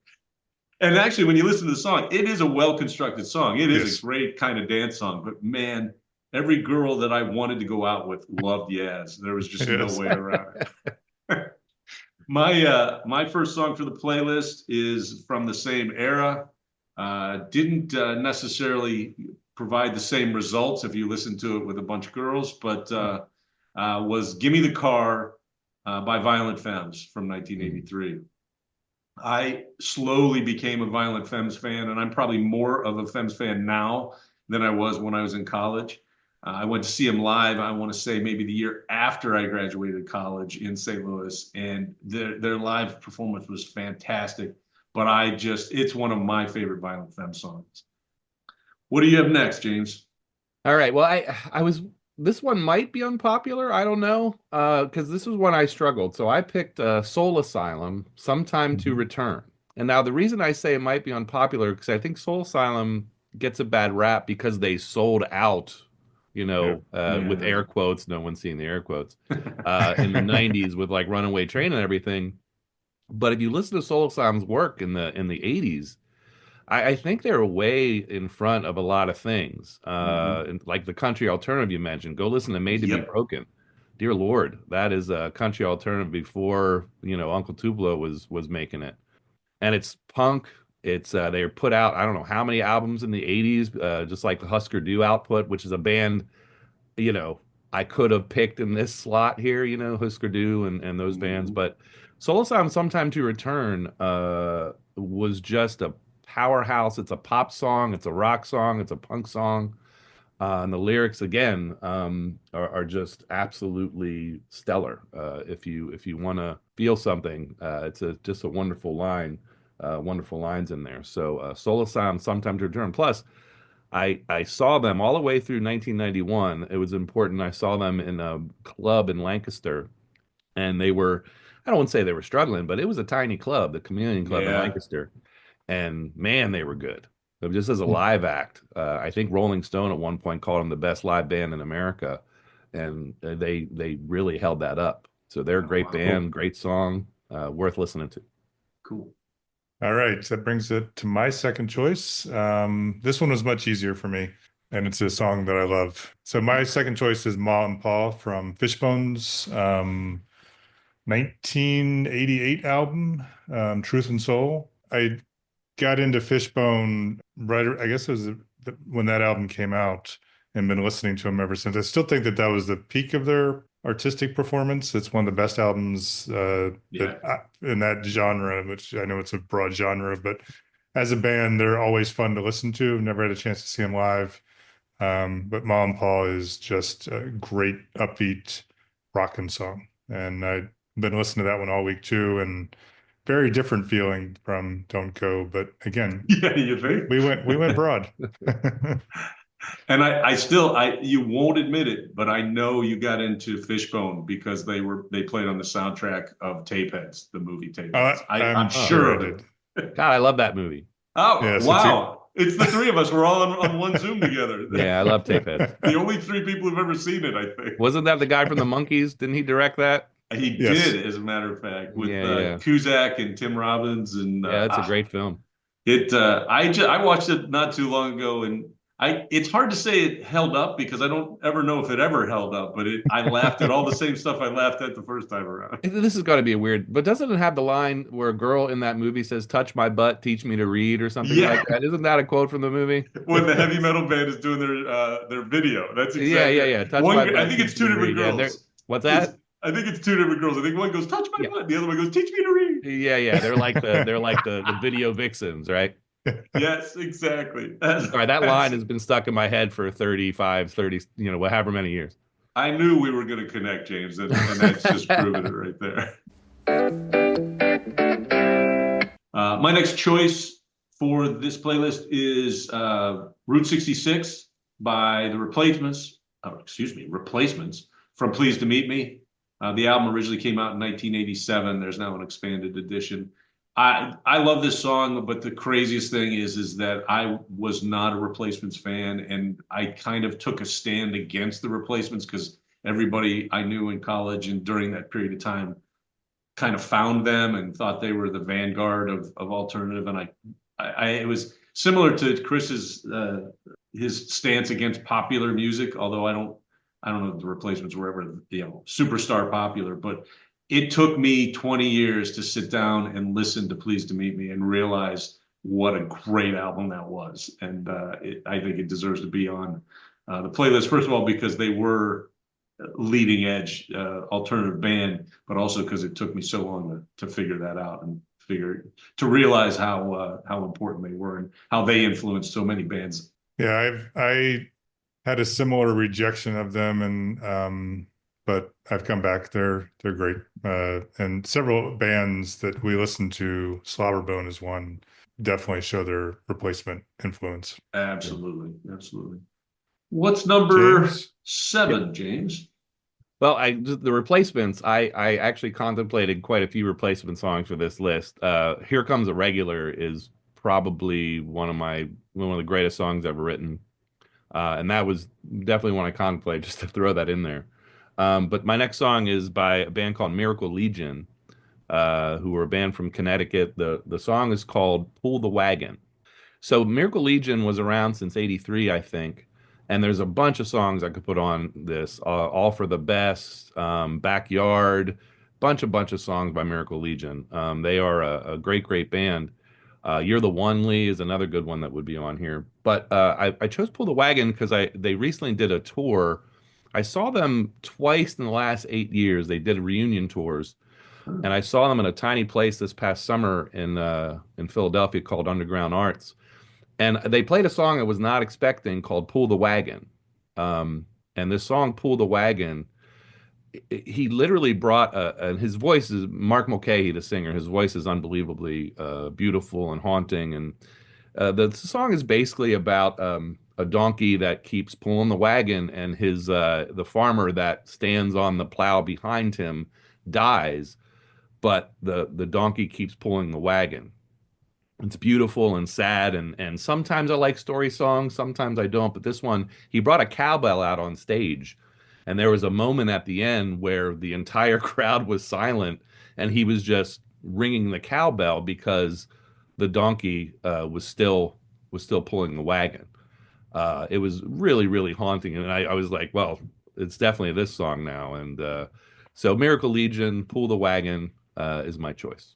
And actually, when you listen to the song, it is a well-constructed song. It is a great kind of dance song. But man, every girl that I wanted to go out with loved Yaz. There was just no way around it. My first song for the playlist is from the same era. Didn't necessarily provide the same results if you listen to it with a bunch of girls, but was "Gimme the Car" by Violent Femmes from 1983. I slowly became a Violent Femmes fan, and I'm probably more of a Femmes fan now than I was when I was in college. I went to see them live, I want to say maybe the year after I graduated college in St. Louis, and their live performance was fantastic. But it's one of my favorite Violent Femmes songs. What do you have next, James? All right. Well, this one might be unpopular. I don't know. Because this was one I struggled. So I picked Soul Asylum, Sometime to Return. And now the reason I say it might be unpopular, because I think Soul Asylum gets a bad rap because they sold out, with air quotes, no one's seeing the air quotes, in the 90s with like Runaway Train and everything. But if you listen to Soul Asylum's work in the 80s, I think they're way in front of a lot of things. Like the country alternative you mentioned. Go listen to Made to Be Broken. Dear Lord, that is a country alternative before Uncle Tupelo was making it. And it's punk. It's they put out I don't know how many albums in the 80s, just like the Husker Du output, which is a band, I could have picked in this slot here, Husker Du and those bands. But Soul Asylum Sometime to Return was just a powerhouse. It's a pop song, it's a rock song, it's a punk song. And the lyrics again are just absolutely stellar. If you want to feel something, it's just a wonderful line, wonderful lines in there. So Soul Asylum Sometime to Return. Plus, I saw them all the way through 1991. It was important. I saw them in a club in Lancaster, and they were, I don't want to say they were struggling, but it was a tiny club, the Chameleon Club in Lancaster. And man, they were good. Just as a live act. I think Rolling Stone at one point called them the best live band in America, and they really held that up. So they're a great band, great song, worth listening to. Cool. All right, that brings it to my second choice. This one was much easier for me, and it's a song that I love. So my second choice is Ma and Pa from Fishbone's 1988 album, Truth and Soul. I got into Fishbone right, I guess it was when that album came out, and been listening to them ever since. I still think that was the peak of their artistic performance. It's one of the best albums in that genre, which I know it's a broad genre, but as a band, they're always fun to listen to. Never had a chance to see them live. But Ma and Pa is just a great upbeat rockin' song. And I've been listening to that one all week too. And very different feeling from Don't Go, but again, you think we went broad. And you won't admit it, but I know you got into Fishbone because they played on the soundtrack of Tapeheads, the movie Tapeheads. I'm sure I of did. God, I love that movie. Oh, yeah, wow. It's the three of us. We're all on one Zoom together. Yeah, I love Tapeheads. The only three people who've ever seen it, I think. Wasn't that the guy from the Monkees? Didn't he direct that? He did, as a matter of fact, with Cusack and Tim Robbins. And yeah, it's a great film. I watched it not too long ago, and It's hard to say it held up because I don't ever know if it ever held up, but I laughed at all the same stuff I laughed at the first time around. This is got to be a weird, but doesn't it have the line where a girl in that movie says, "Touch my butt, teach me to read," or something like Yeah, that? Isn't that a quote from the movie? when the heavy metal band is doing their video, that's Yeah, exactly yeah, it. yeah. Touch my I butt, think it's teach me two to different read. Yeah, girls. what's It's, that? I think it's two different girls. I think one goes touch my Yeah, butt, the other one goes teach me to read. yeah, yeah. They're like the video vixens, right? Yes, exactly. Sorry, that line has been stuck in my head for 35, 30, however many years. I knew we were going to connect, James, and that's just proving it right there. My next choice for this playlist is Route 66 by the Replacements. Replacements from Pleased to Meet Me. The album originally came out in 1987. There's now an expanded edition. I love this song, but the craziest thing is that I was not a Replacements fan, and I kind of took a stand against the Replacements because everybody I knew in college and during that period of time kind of found them and thought they were the vanguard of alternative. And it was similar to Chris's his stance against popular music, although I don't know if the Replacements were ever superstar popular, but it took me 20 years to sit down and listen to Pleased to Meet Me and realize what a great album that was. And I think it deserves to be on the playlist, first of all, because they were leading edge alternative band, but also because it took me so long to figure that out and to realize how important they were and how they influenced so many bands. Yeah, I had a similar rejection of them, but I've come back. They're great, and several bands that we listened to, Slobberbone is one, definitely show their Replacement influence. Absolutely, absolutely. What's number James? 7, James? Well, the Replacements, I actually contemplated quite a few Replacement songs for this list. Here Comes a Regular is probably one of the greatest songs ever written. And that was definitely one I contemplated just to throw that in there. But my next song is by a band called Miracle Legion, who are a band from Connecticut. The song is called Pull the Wagon. So Miracle Legion was around since '83, I think. And there's a bunch of songs I could put on this, All for the Best, Backyard, bunch of songs by Miracle Legion. They are a great, great band. You're the One, Lee is another good one that would be on here. But I chose Pull the Wagon because they recently did a tour. I saw them twice in the last 8 years. They did reunion tours, and I saw them in a tiny place this past summer in Philadelphia called Underground Arts. And they played a song I was not expecting called Pull the Wagon. And this song, Pull the Wagon, he literally brought and his voice is Mark Mulcahy, the singer. His voice is unbelievably beautiful and haunting. And the song is basically about a donkey that keeps pulling the wagon, and the farmer that stands on the plow behind him dies, but the donkey keeps pulling the wagon. It's beautiful and sad, and sometimes I like story songs, sometimes I don't. But this one, he brought a cowbell out on stage, and there was a moment at the end where the entire crowd was silent, and he was just ringing the cowbell because the donkey was still pulling the wagon. It was really, really haunting, and I was like, well, it's definitely this song now. And so Miracle Legion, Pull the Wagon is my choice.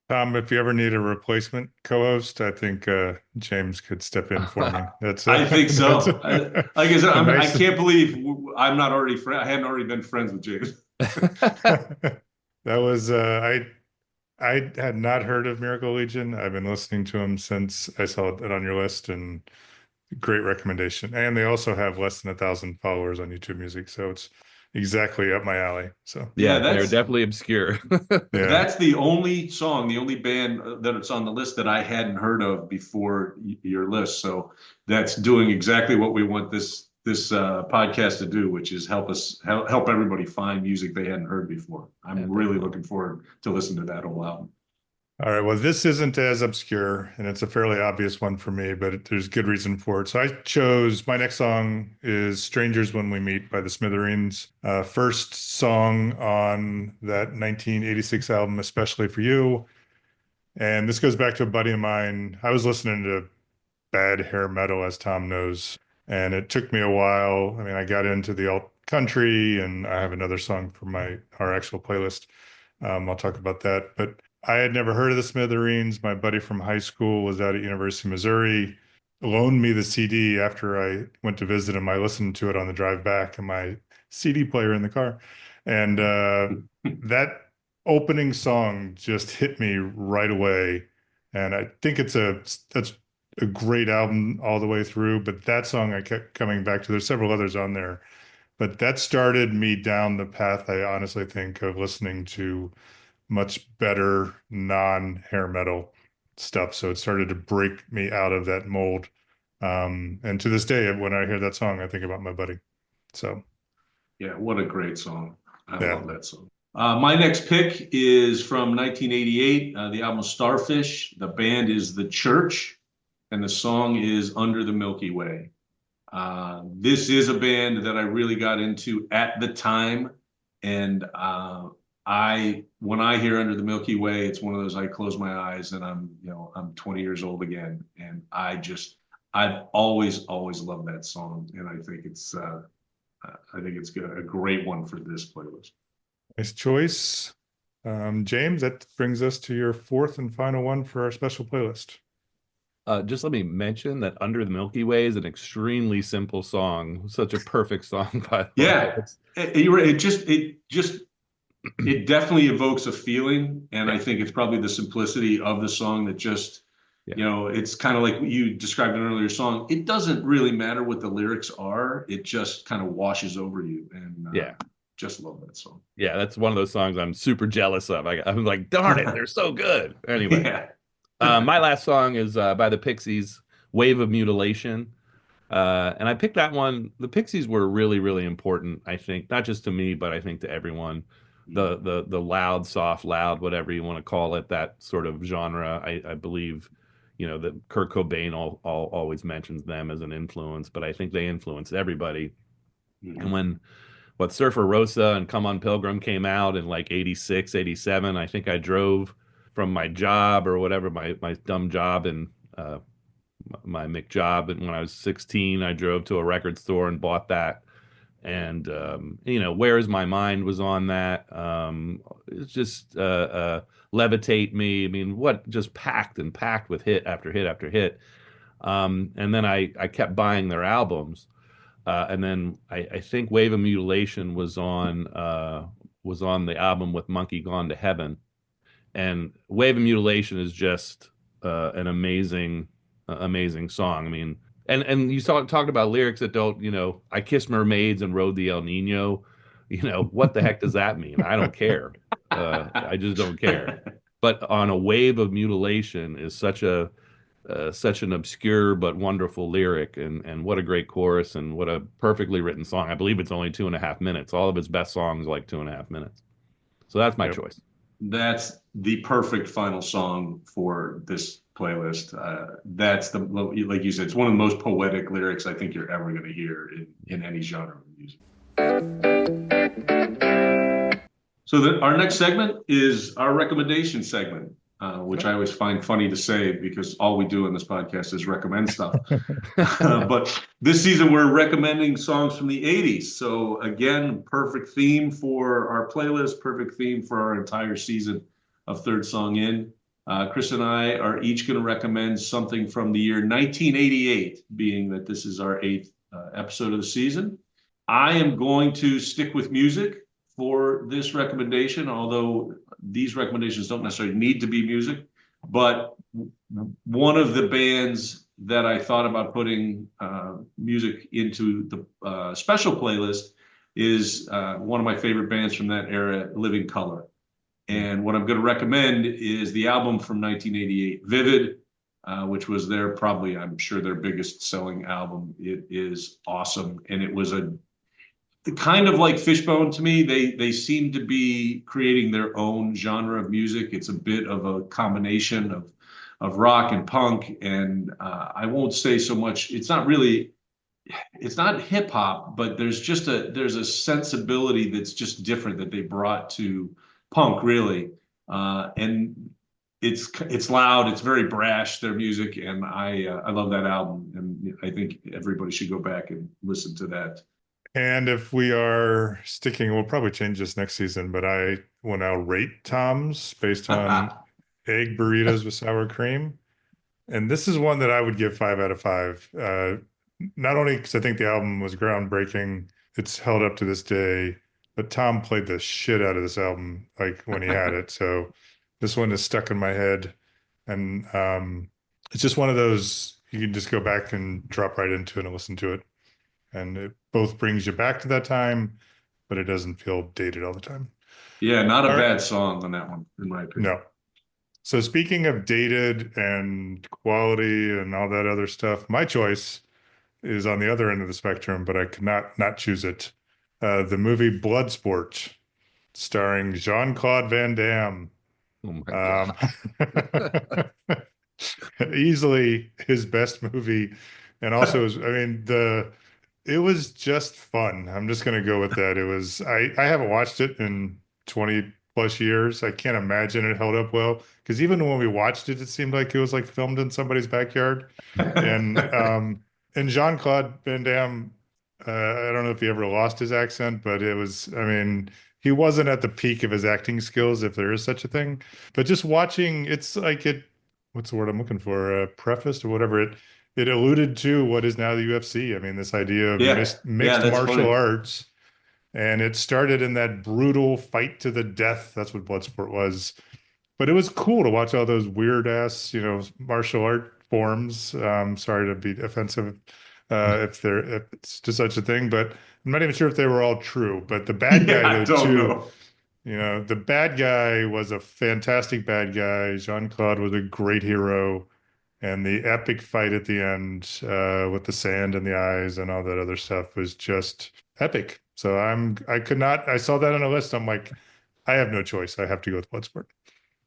Tom, if you ever need a replacement co-host, I think James could step in for me. That's I think so. Like I said, I nice. can't believe I'm not already I hadn't already been friends with James. That was I had not heard of Miracle Legion. I've been listening to them since I saw it on your list, and great recommendation. And they also have less than 1,000 followers on YouTube Music, so it's exactly up my alley. So Yeah, They're definitely obscure. yeah, that's the only song, the only band that it's on the list that I hadn't heard of before your list. So that's doing exactly what we want this podcast to do, which is help everybody find music they hadn't heard before. I'm really looking forward to listening to that whole album. all right. Well, this isn't as obscure, and it's a fairly obvious one for me, but there's good reason for it. So I chose my next song is "Strangers When We Meet" by the Smithereens. First song on that 1986 album, Especially for You. And this goes back to a buddy of mine. I was listening to bad hair metal, as Tom knows. And it took me a while. I mean, I got into the alt country, and I have another song for our actual playlist. I'll talk about that. But I had never heard of the Smithereens. My buddy from high school was out at University of Missouri, loaned me the CD after I went to visit him. I listened to it on the drive back in my CD player in the car. And that opening song just hit me right away. And I think that's a great album all the way through. But that song I kept coming back to. There's several others on there. But that started me down the path, I honestly think, of listening to much better non-hair metal stuff. So it started to break me out of that mold. And to this day, when I hear that song, I think about my buddy. So, yeah, what a great song. I yeah. love that song. My next pick is from 1988, the album Starfish. The band is The Church, and the song is Under the Milky Way. This is a band that I really got into at the time, and when I hear Under the Milky Way, it's one of those I close my eyes and I'm 20 years old again, and I've always loved that song, and I think it's a great one for this playlist. Nice choice. James, that brings us to your fourth and final one for our special playlist. Just let me mention that Under the Milky Way is an extremely simple song. Such a perfect song, by the way. Yeah, it definitely evokes a feeling, and I think it's probably the simplicity of the song that just, it's kind of like you described in an earlier song. It doesn't really matter what the lyrics are. It just kind of washes over you, and just love that song. Yeah, that's one of those songs I'm super jealous of. I'm like, darn it, they're so good. Anyway. Yeah. My last song is by the Pixies, Wave of Mutilation. And I picked that one. The Pixies were really, really important, I think, not just to me, but I think to everyone. The loud, soft, loud, whatever you want to call it, that sort of genre. I believe, that Kurt Cobain always mentions them as an influence, but I think they influenced everybody. Mm-hmm. And when Surfer Rosa and Come On Pilgrim came out in like 86, 87, I think I drove from my job or whatever, my dumb job and my McJob. And when I was 16, I drove to a record store and bought that. And, Where Is My Mind was on that. It's just Levitate Me. I mean, just packed with hit after hit after hit. And then I kept buying their albums. And then I think Wave of Mutilation was on the album with Monkey Gone to Heaven. And Wave of Mutilation is just an amazing song. I mean, and you talked about lyrics that don't, I kissed mermaids and rode the El Nino. What the heck does that mean? I don't care. I just don't care. But on a Wave of Mutilation is such an obscure but wonderful lyric, and what a great chorus, and what a perfectly written song. I believe it's only 2.5 minutes. All of his best songs are like 2.5 minutes. So that's my choice. That's the perfect final song for this playlist. That's like you said, it's one of the most poetic lyrics I think you're ever going to hear in any genre of music. So our next segment is our recommendation segment, which I always find funny to say because all we do in this podcast is recommend stuff. But this season we're recommending songs from the 80s. So again, perfect theme for our playlist, perfect theme for our entire season of Third Song In. Chris and I are each going to recommend something from the year 1988, being that this is our 8th episode of the season. I am going to stick with music for this recommendation, although these recommendations don't necessarily need to be music. But one of the bands that I thought about putting music into the special playlist is one of my favorite bands from that era, Living Colour. And what I'm going to recommend is the album from 1988, Vivid, which was I'm sure their biggest selling album. It is awesome. And it was kind of like Fishbone to me. They seem to be creating their own genre of music. It's a bit of a combination of rock and punk. And I won't say so much. It's not hip hop, but there's a sensibility that's just different that they brought to punk, really. And it's loud, it's very brash, their music, and I love that album, and I think everybody should go back and listen to that. And if we are sticking, we'll probably change this next season, but I will now rate Tom's based on egg burritos with sour cream. And this is one that I would give 5 out of 5. Not only because I think the album was groundbreaking, it's held up to this day, but Tom played the shit out of this album like when he had it. So this one is stuck in my head. And it's just one of those you can just go back and drop right into it and listen to it. And it both brings you back to that time, but it doesn't feel dated all the time. Yeah, not a All right. bad song on that one, in my opinion. No. So speaking of dated and quality and all that other stuff, my choice is on the other end of the spectrum, but I could not choose it. The movie Bloodsport, starring Jean-Claude Van Damme. Oh my God. Easily his best movie. And also, I mean, it was just fun. I'm just going to go with that. I haven't watched it in 20 plus years. I can't imagine it held up well because even when we watched it, it seemed like it was like filmed in somebody's backyard. And, and Jean-Claude Van Damme, I don't know if he ever lost his accent, but I mean, he wasn't at the peak of his acting skills, if there is such a thing. But just watching, it's like what's the word I'm looking for? Prefaced or whatever it alluded to what is now the UFC. I mean, this idea of Yeah, mixed that's martial funny. arts, and it started in that brutal fight to the death. That's what Bloodsport was. But it was cool to watch all those weird ass, martial art forms. Sorry to be offensive if it's to such a thing, but I'm not even sure if they were all true. But the bad Yeah, guy I though don't too, know. the bad guy was a fantastic bad guy. Jean-Claude was a great hero. And the epic fight at the end with the sand in the eyes and all that other stuff was just epic. So I saw that on a list. I'm like, I have no choice. I have to go with Bloodsport.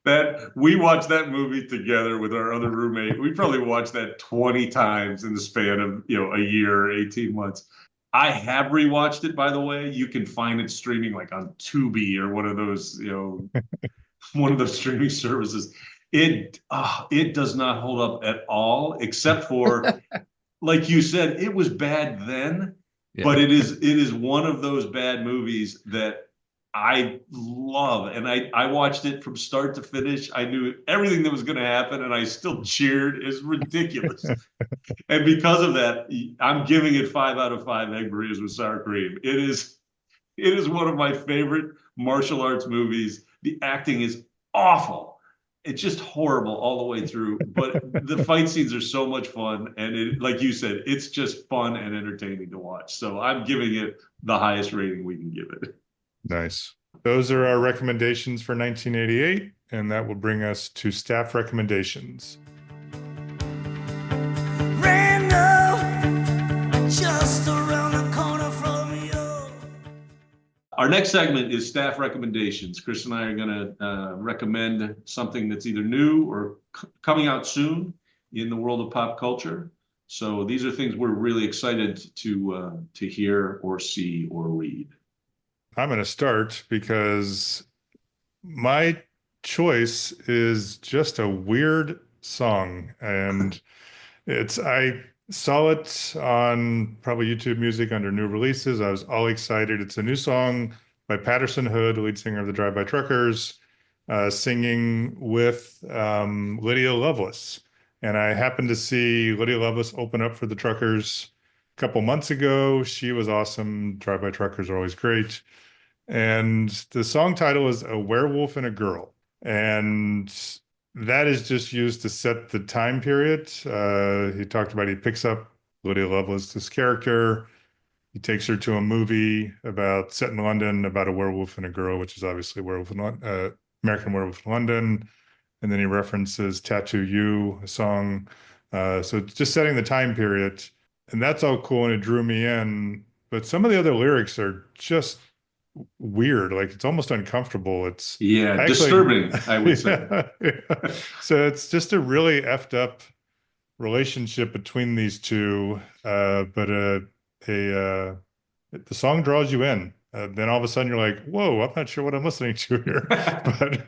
That we watched that movie together with our other roommate. We probably watched that 20 times in the span of, a year or 18 months. I have rewatched it, by the way. You can find it streaming like on Tubi or one of those, one of those streaming services. It does not hold up at all, except for, like you said, it was bad then, Yeah. but it is one of those bad movies that I love. And I watched it from start to finish. I knew everything that was going to happen, and I still cheered. It's ridiculous. And because of that, I'm giving it 5 out of 5 egg burritos with sour cream. It is one of my favorite martial arts movies. The acting is awful. It's just horrible all the way through. But the fight scenes are so much fun. And like you said, it's just fun and entertaining to watch. So I'm giving it the highest rating we can give it. Nice. Those are our recommendations for 1988, and that will bring us to staff recommendations. Just around the corner from you. Our next segment is staff recommendations. Chris and I are going to recommend something that's either new or coming out soon in the world of pop culture. So these are things we're really excited to hear or see or read. I'm going to start because my choice is just a weird song, and I saw it on probably YouTube Music under new releases. I was all excited. It's a new song by Patterson Hood, lead singer of the Drive-By Truckers, singing with Lydia Lovelace. And I happened to see Lydia Lovelace open up for the Truckers a couple months ago. She was awesome. Drive-By Truckers are always great. And the song title is A Werewolf and a Girl. And that is just used to set the time period. He talked about he picks up Lydia Lovelace, this character. He takes her to a movie set in London about a werewolf and a girl, which is obviously American Werewolf in London. And then he references Tattoo You, a song. So it's just setting the time period. And that's all cool, and it drew me in. But some of the other lyrics are just weird. Like it's almost uncomfortable. Yeah, actually, disturbing, I would say. yeah. So it's just a really effed up relationship between these two. But the song draws you in. Then all of a sudden you're like, whoa, I'm not sure what I'm listening to here. But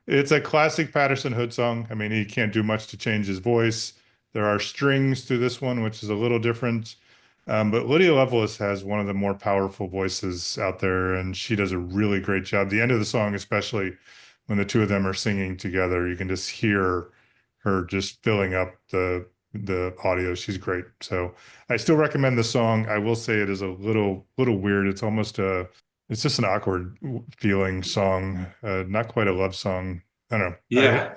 It's a classic Patterson Hood song. I mean, he can't do much to change his voice. There are strings to this one, which is a little different. But Lydia Loveless has one of the more powerful voices out there, and she does a really great job. The end of the song, especially when the two of them are singing together, you can just hear her just filling up the audio. She's great. So I still recommend the song. I will say it is a little weird. It's almost it's just an awkward feeling song, not quite a love song. I don't know. Yeah.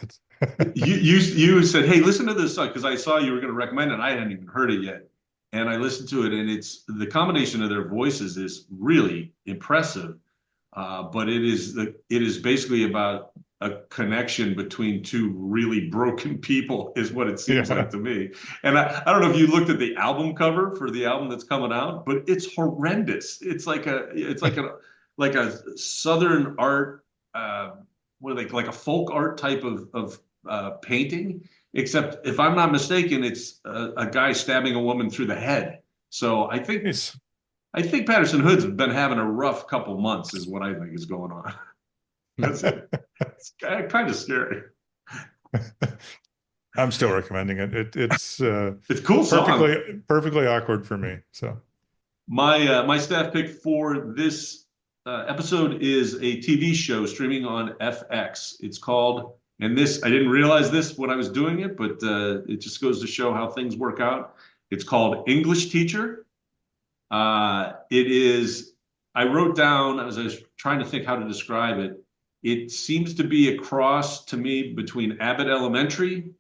You said, hey, listen to this song, because I saw you were going to recommend it. And I hadn't even heard it yet. And I listened to it, and it's the combination of their voices is really impressive. But it is basically about a connection between two really broken people, is what it seems like to me. And I don't know if you looked at the album cover for the album that's coming out, but it's horrendous. It's like a Southern art, what are they, like a folk art type of painting. Except, if I'm not mistaken, it's a guy stabbing a woman through the head. So I think Patterson Hood's been having a rough couple months, is what I think is going on. That's it. It's kind of scary. I'm still recommending it. It's a cool song. Perfectly awkward for me. So my staff pick for this episode is a TV show streaming on FX. It's called, and this, I didn't realize this when I was doing it, but it just goes to show how things work out. It's called English Teacher. It is, I wrote down, as I was trying to think how to describe it, it seems to be a cross to me between Abbott Elementary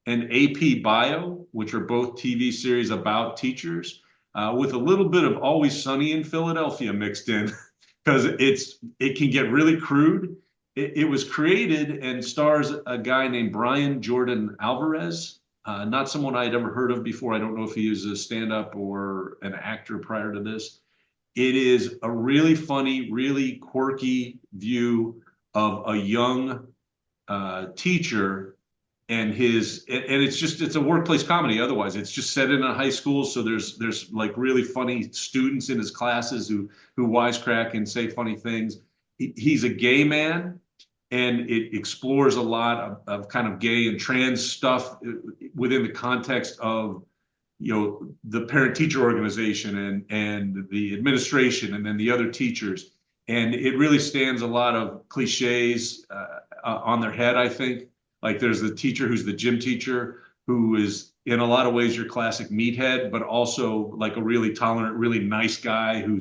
and AP Bio, which are both TV series about teachers, with a little bit of Always Sunny in Philadelphia mixed in, because it can get really crude. It was created and stars a guy named Brian Jordan Alvarez, not someone I'd ever heard of before. I don't know if he was a stand-up or an actor prior to this. It is a really funny, really quirky view of a young teacher and it's a workplace comedy. Otherwise, it's just set in a high school. So there's like really funny students in his classes who wisecrack and say funny things. He's a gay man, and it explores a lot of kind of gay and trans stuff within the context of, the parent-teacher organization and the administration and then the other teachers. And it really stands a lot of cliches on their head, I think. Like, there's the teacher who's the gym teacher, who is in a lot of ways your classic meathead, but also like a really tolerant, really nice guy who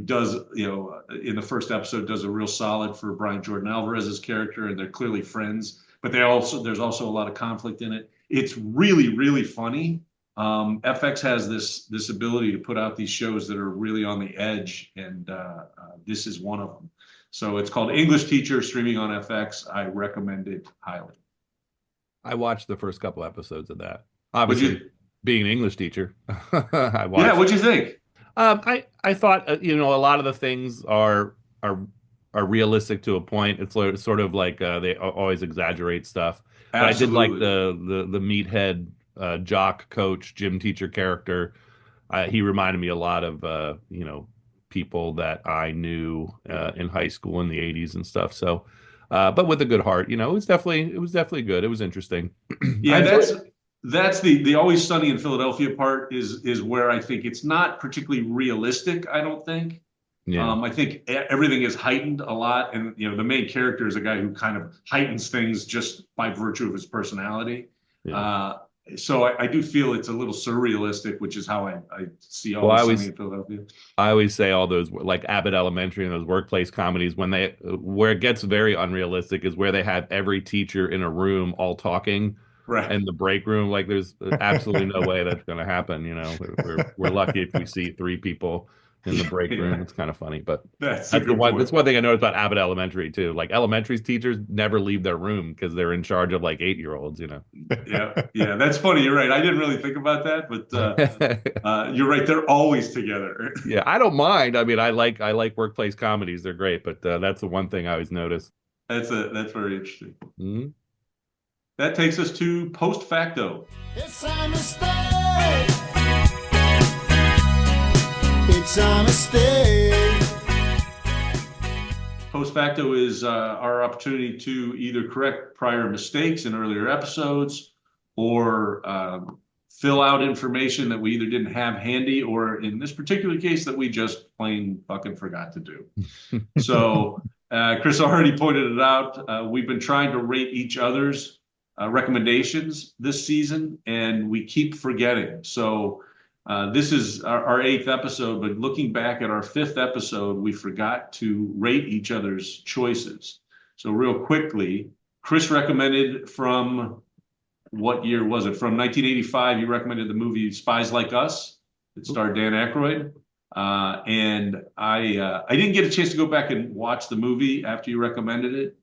does, in the first episode, does a real solid for Brian Jordan Alvarez's character, and they're clearly friends. But there's also a lot of conflict in it. It's really, really funny. FX has this ability to put out these shows that are really on the edge, and this is one of them. So it's called English Teacher, streaming on FX. I recommend it highly. I watched the first couple episodes of that. Obviously, being an English teacher, I watched. Yeah, what'd you think? I thought a lot of the things are realistic to a point. It's sort of like they always exaggerate stuff. But I did like the meathead jock coach gym teacher character. He reminded me a lot of people that I knew in high school in the 80s and stuff. So but with a good heart, it was definitely good. It was interesting. Yeah, that's the Always Sunny in Philadelphia part is where I think it's not particularly realistic, I don't think. Yeah. I think everything is heightened a lot, and the main character is a guy who kind of heightens things just by virtue of his personality. Yeah. So I do feel it's a little surrealistic, which is how I see Always Sunny in Philadelphia. I always say all those, like Abbott Elementary and those workplace comedies, where it gets very unrealistic is where they have every teacher in a room all talking. Right. In the break room. Like, there's absolutely no way that's going to happen. We're lucky if we see three people in the break room. It's kind of funny, but that's one thing I noticed about Abbott Elementary too. Like, elementary teachers never leave their room because they're in charge of like 8-year-olds. Yeah, that's funny. You're right. I didn't really think about that, but you're right. They're always together. Yeah, I don't mind. I mean, I like workplace comedies. They're great, but that's the one thing I always notice. That's very interesting. Mm-hmm. That takes us to Post Facto. It's a mistake. It's a mistake. Post facto is our opportunity to either correct prior mistakes in earlier episodes or fill out information that we either didn't have handy or in this particular case that we just plain fucking forgot to do. So Chris already pointed it out. We've been trying to rate each other's recommendations this season, and we keep forgetting. So this is our eighth episode, but looking back at our fifth episode, we forgot to rate each other's choices. So real quickly, Chris recommended from what year was it? From 1985, you recommended the movie Spies Like Us. It starred Dan Aykroyd. And I didn't get a chance to go back and watch the movie after you recommended it.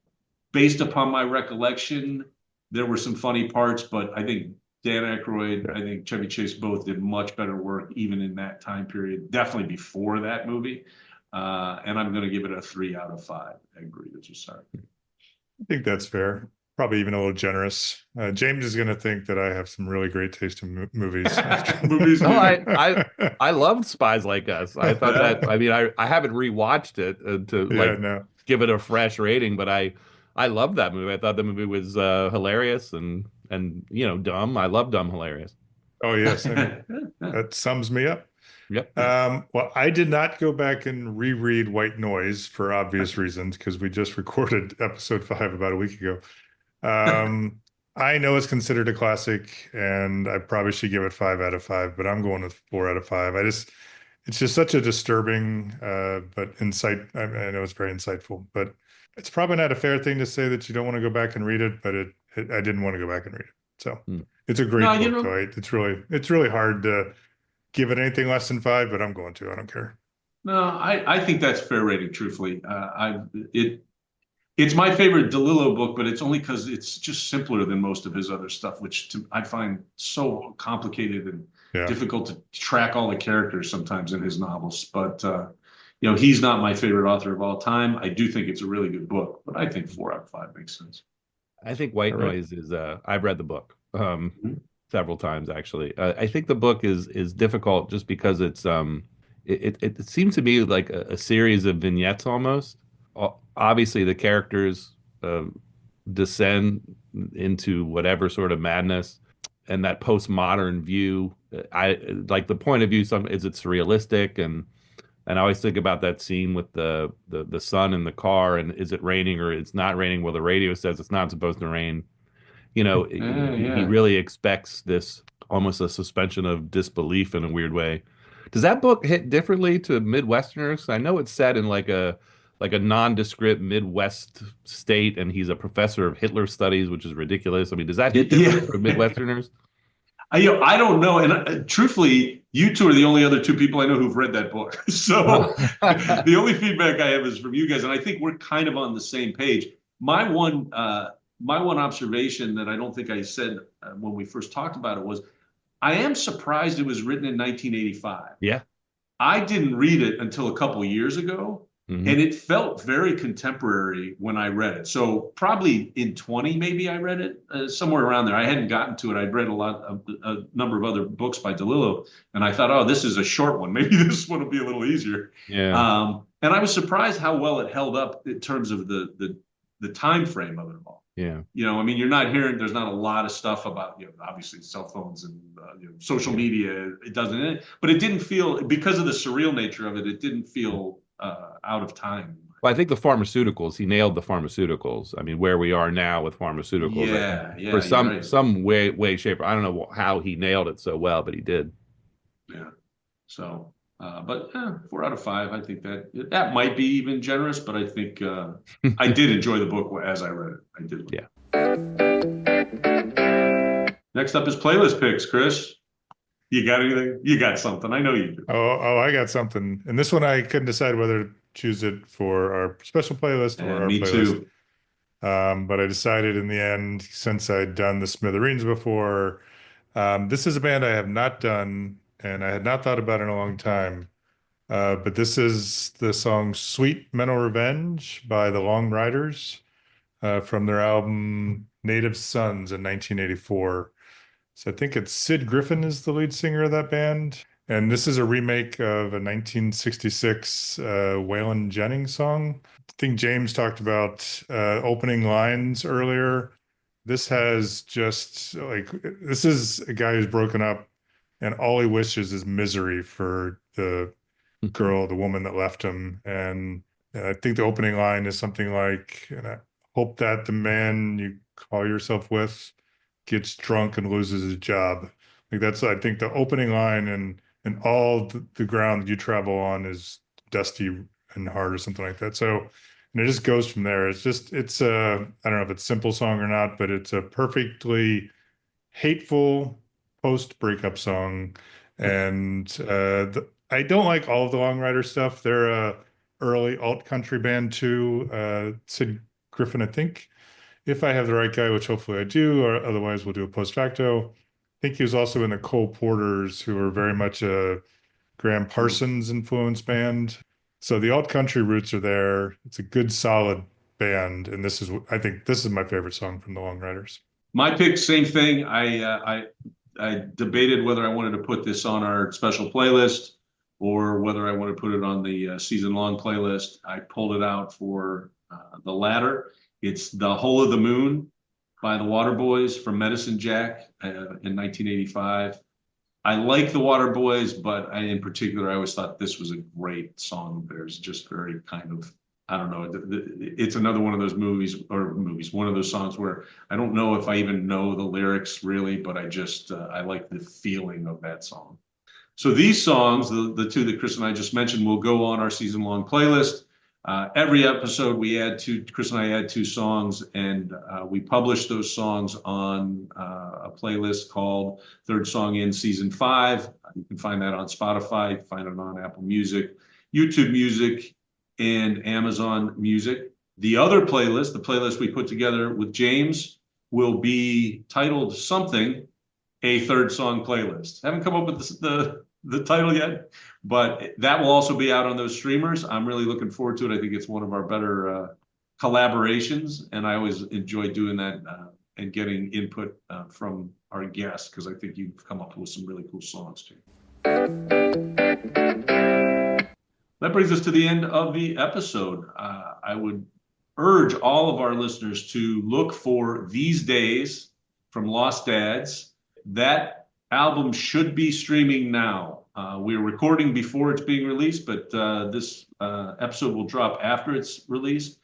Based upon my recollection, there were some funny parts, but I think Dan Aykroyd, I think Chevy Chase both did much better work even in that time period, definitely before that movie. And I'm going to give it a 3 out of 5. I agree with you, sorry. I think that's fair. Probably even a little generous. James is going to think that I have some really great taste in movies. Movies. No, I loved Spies Like Us. I thought that. I mean, I haven't rewatched it to give it a fresh rating, but I loved that movie. I thought the movie was hilarious and dumb. I love dumb hilarious. Oh yes, that sums me up. Yep. Well, I did not go back and reread White Noise for obvious reasons because we just recorded episode 5 about a week ago. I know it's considered a classic, and I probably should give it 5 out of 5, but I'm going with 4 out of 5. It's just such a disturbing, but I know it's very insightful, but it's probably not a fair thing to say that you don't want to go back and read it, but I didn't want to go back and read it. So it's a great book, though. It's really hard to give it anything less than 5, but I'm going to. I don't care. No, I think that's fair rating, truthfully. It's my favorite DeLillo book, but it's only because it's just simpler than most of his other stuff, which I find so complicated and difficult to track all the characters sometimes in his novels. But he's not my favorite author of all time. I do think it's a really good book, but I think 4 out of 5 makes sense. I think White Noise is. I've read the book several times actually. I think the book is difficult just because it's it seems to be like a series of vignettes almost. Obviously, the characters descend into whatever sort of madness, and that postmodern view. I like the point of view. Is it surrealistic, and I always think about that scene with the sun in the car, and is it raining or it's not raining? Well, the radio says it's not supposed to rain. He really expects this almost a suspension of disbelief in a weird way. Does that book hit differently to Midwesterners? I know it's set in like a nondescript Midwest state, and he's a professor of Hitler studies, which is ridiculous. I mean, does that hit different for Midwesterners? I don't know. And truthfully, you two are the only other 2 people I know who've read that book. So the only feedback I have is from you guys. And I think we're kind of on the same page. My one observation that I don't think I said when we first talked about it was, I am surprised it was written in 1985. Yeah. I didn't read it until a couple years ago. Mm-hmm. And it felt very contemporary when I read it. So probably in 20, maybe I read it somewhere around there. I hadn't gotten to it. I'd read a number of other books by DeLillo, and I thought, oh, this is a short one. Maybe this one will be a little easier. Yeah. And I was surprised how well it held up in terms of the time frame of it all. Yeah. I mean, you're not hearing. There's not a lot of stuff about obviously cell phones and social media. It doesn't, but it didn't feel, because of the surreal nature of it. It didn't feel out of time. Well, I think the pharmaceuticals, he nailed the pharmaceuticals. I mean, where we are now with pharmaceuticals. Yeah. For some way, shape. I don't know how he nailed it so well, but he did. Yeah. So, but 4 out of 5. I think that might be even generous, but I think I did enjoy the book as I read it. I did. Yeah. Next up is playlist picks, Chris. You got anything? You got something. I know you do. Oh, I got something. And this one, I couldn't decide whether to choose it for our special playlist or our me playlist. too. But I decided in the end, since I'd done the Smithereens before, this is a band I have not done, and I had not thought about in a long time. But this is the song Sweet Mental Revenge by the Long Riders from their album Native Sons in 1984. So I think it's Sid Griffin is the lead singer of that band. And this is a remake of a 1966 Waylon Jennings song. I think James talked about opening lines earlier. This has just like, this is a guy who's broken up and all he wishes is misery for the girl, the woman that left him. And I think the opening line is something like, and I hope that the man you call yourself with gets drunk and loses his job. Like that's, I think the opening line, and all the ground that you travel on is dusty and hard or something like that. So, and it just goes from there. It's just, it's a, I don't know if it's a simple song or not, but it's a perfectly hateful post breakup song. And I don't like all of the Long Rider stuff. They're a early alt country band too. Sid Griffin, I think, if I have the right guy, which hopefully I do, or otherwise we'll do a post facto. I think he was also in the Cole Porters, who are very much a Graham Parsons influenced band. So the alt country roots are there. It's a good, solid band, and this is, I think, this is my favorite song from the Long Riders. My pick, same thing. I debated whether I wanted to put this on our special playlist or whether I want to put it on the season-long playlist. I pulled it out for the latter. It's "The Hole of the Moon" by the Waterboys from Medicine Jack in 1985. I like the Waterboys, but in particular, I always thought this was a great song. There's just very kind of, I don't know. It's another one of those one of those songs where I don't know if I even know the lyrics really, but I like the feeling of that song. So these songs, the two that Chris and I just mentioned, will go on our season-long playlist. Every episode, Chris and I add two songs, and we publish those songs on a playlist called Third Song In Season 5. You can find that on Spotify, you can find it on Apple Music, YouTube Music, and Amazon Music. The other playlist, the playlist we put together with James, will be titled something, a third song playlist. Haven't come up with the title yet, but that will also be out on those streamers. I'm really looking forward to it. I think it's one of our better collaborations, and I always enjoy doing that and getting input from our guests, because I think you've come up with some really cool songs too. That brings us to the end of the episode. I would urge all of our listeners to look for These Days from Lost Dads. That album should be streaming now. We're recording before it's being released, but this episode will drop after it's released.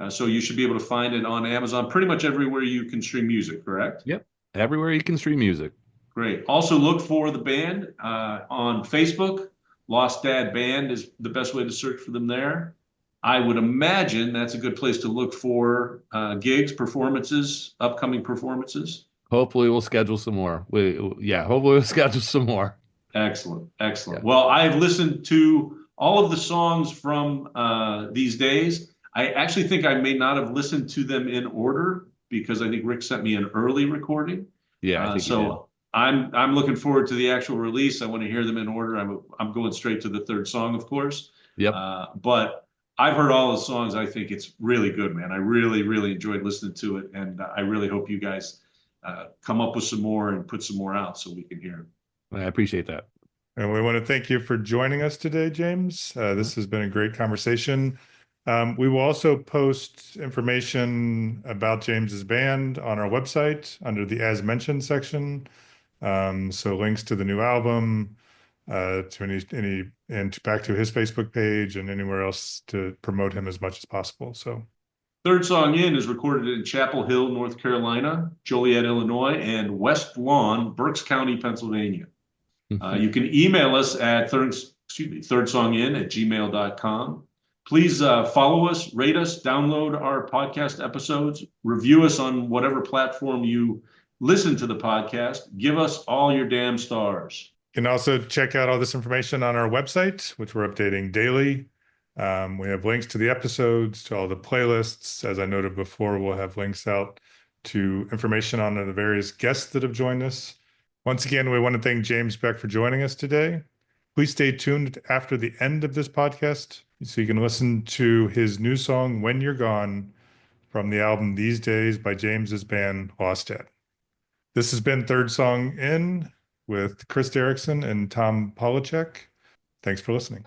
So you should be able to find it on Amazon, pretty much everywhere you can stream music, correct? Yep. Everywhere you can stream music. Great. Also look for the band on Facebook. Lost Dad Band is the best way to search for them there. I would imagine that's a good place to look for gigs, performances, upcoming performances. Hopefully we'll schedule some more. Hopefully we'll schedule some more. Excellent. Yeah. Well, I've listened to all of the songs from These Days. I actually think I may not have listened to them in order, because I think Rick sent me an early recording. Yeah, I think you did. I'm looking forward to the actual release. I want to hear them in order. I'm going straight to the third song, of course. Yep. But I've heard all the songs. I think it's really good, man. I really, really enjoyed listening to it, and I really hope you guys come up with some more and put some more out so we can hear them. I appreciate that. And we want to thank you for joining us today, James. This has been a great conversation. We will also post information about James's band on our website under the As Mentioned section. So links to the new album, to back to his Facebook page and anywhere else to promote him as much as possible. So Third Song In is recorded in Chapel Hill, North Carolina, Joliet, Illinois, and West Lawn, Berks County, Pennsylvania. You can email us at thirdsongin@gmail.com. Please follow us, rate us, download our podcast episodes, review us on whatever platform you listen to the podcast. Give us all your damn stars. You can also check out all this information on our website, which we're updating daily. We have links to the episodes, to all the playlists. As I noted before, we'll have links out to information on the various guests that have joined us. Once again, we want to thank James Beck for joining us today. Please stay tuned after the end of this podcast so you can listen to his new song, When You're Gone, from the album These Days by James's band Lost Dad. This has been Third Song In with Chris Derrickson and Tom Polachek. Thanks for listening.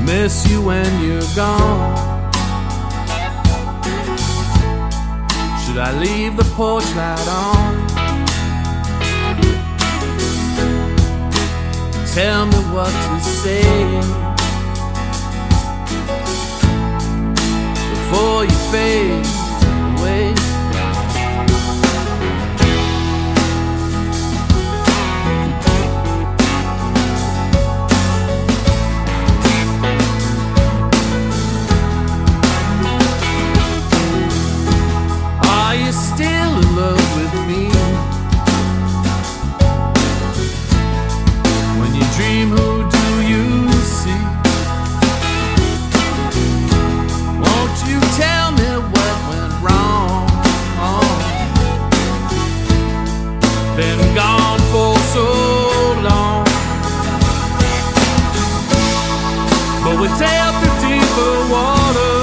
Miss you when you're gone. Should I leave the porch light on? Tell me what to say before you fade away. Are you still in love with me? When you dream, who do you see? Won't you tell me what went wrong? Been gone for so long, but we sailed through deeper water.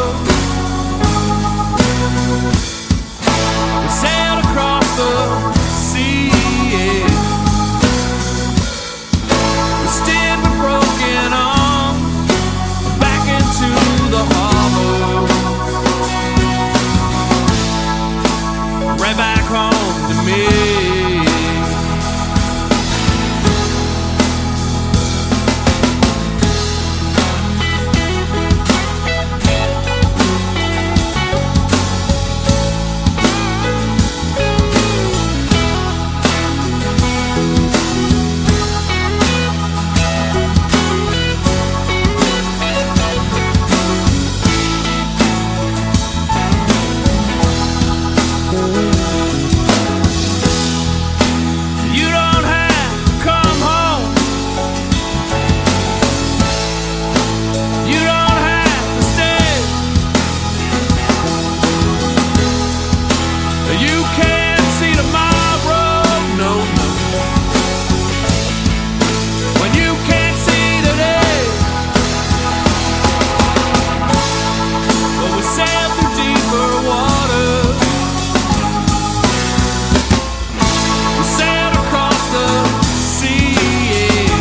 We sailed across the sea, yeah. We steered with broken arms back into the harbor, right back home to me. You don't have to come home. You don't have to stay. You can't see tomorrow, no, no. When you can't see today, but we sail through deeper waters. We sailed across the sea, yeah.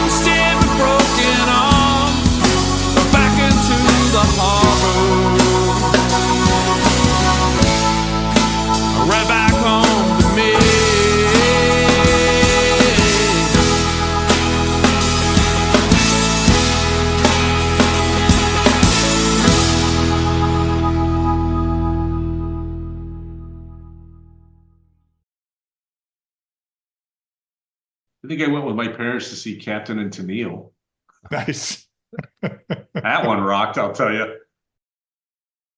We steered with broken arms back into the harbor, right back home to me. I think I went with my parents to see Captain and Tennille. Nice. That one rocked, I'll tell you.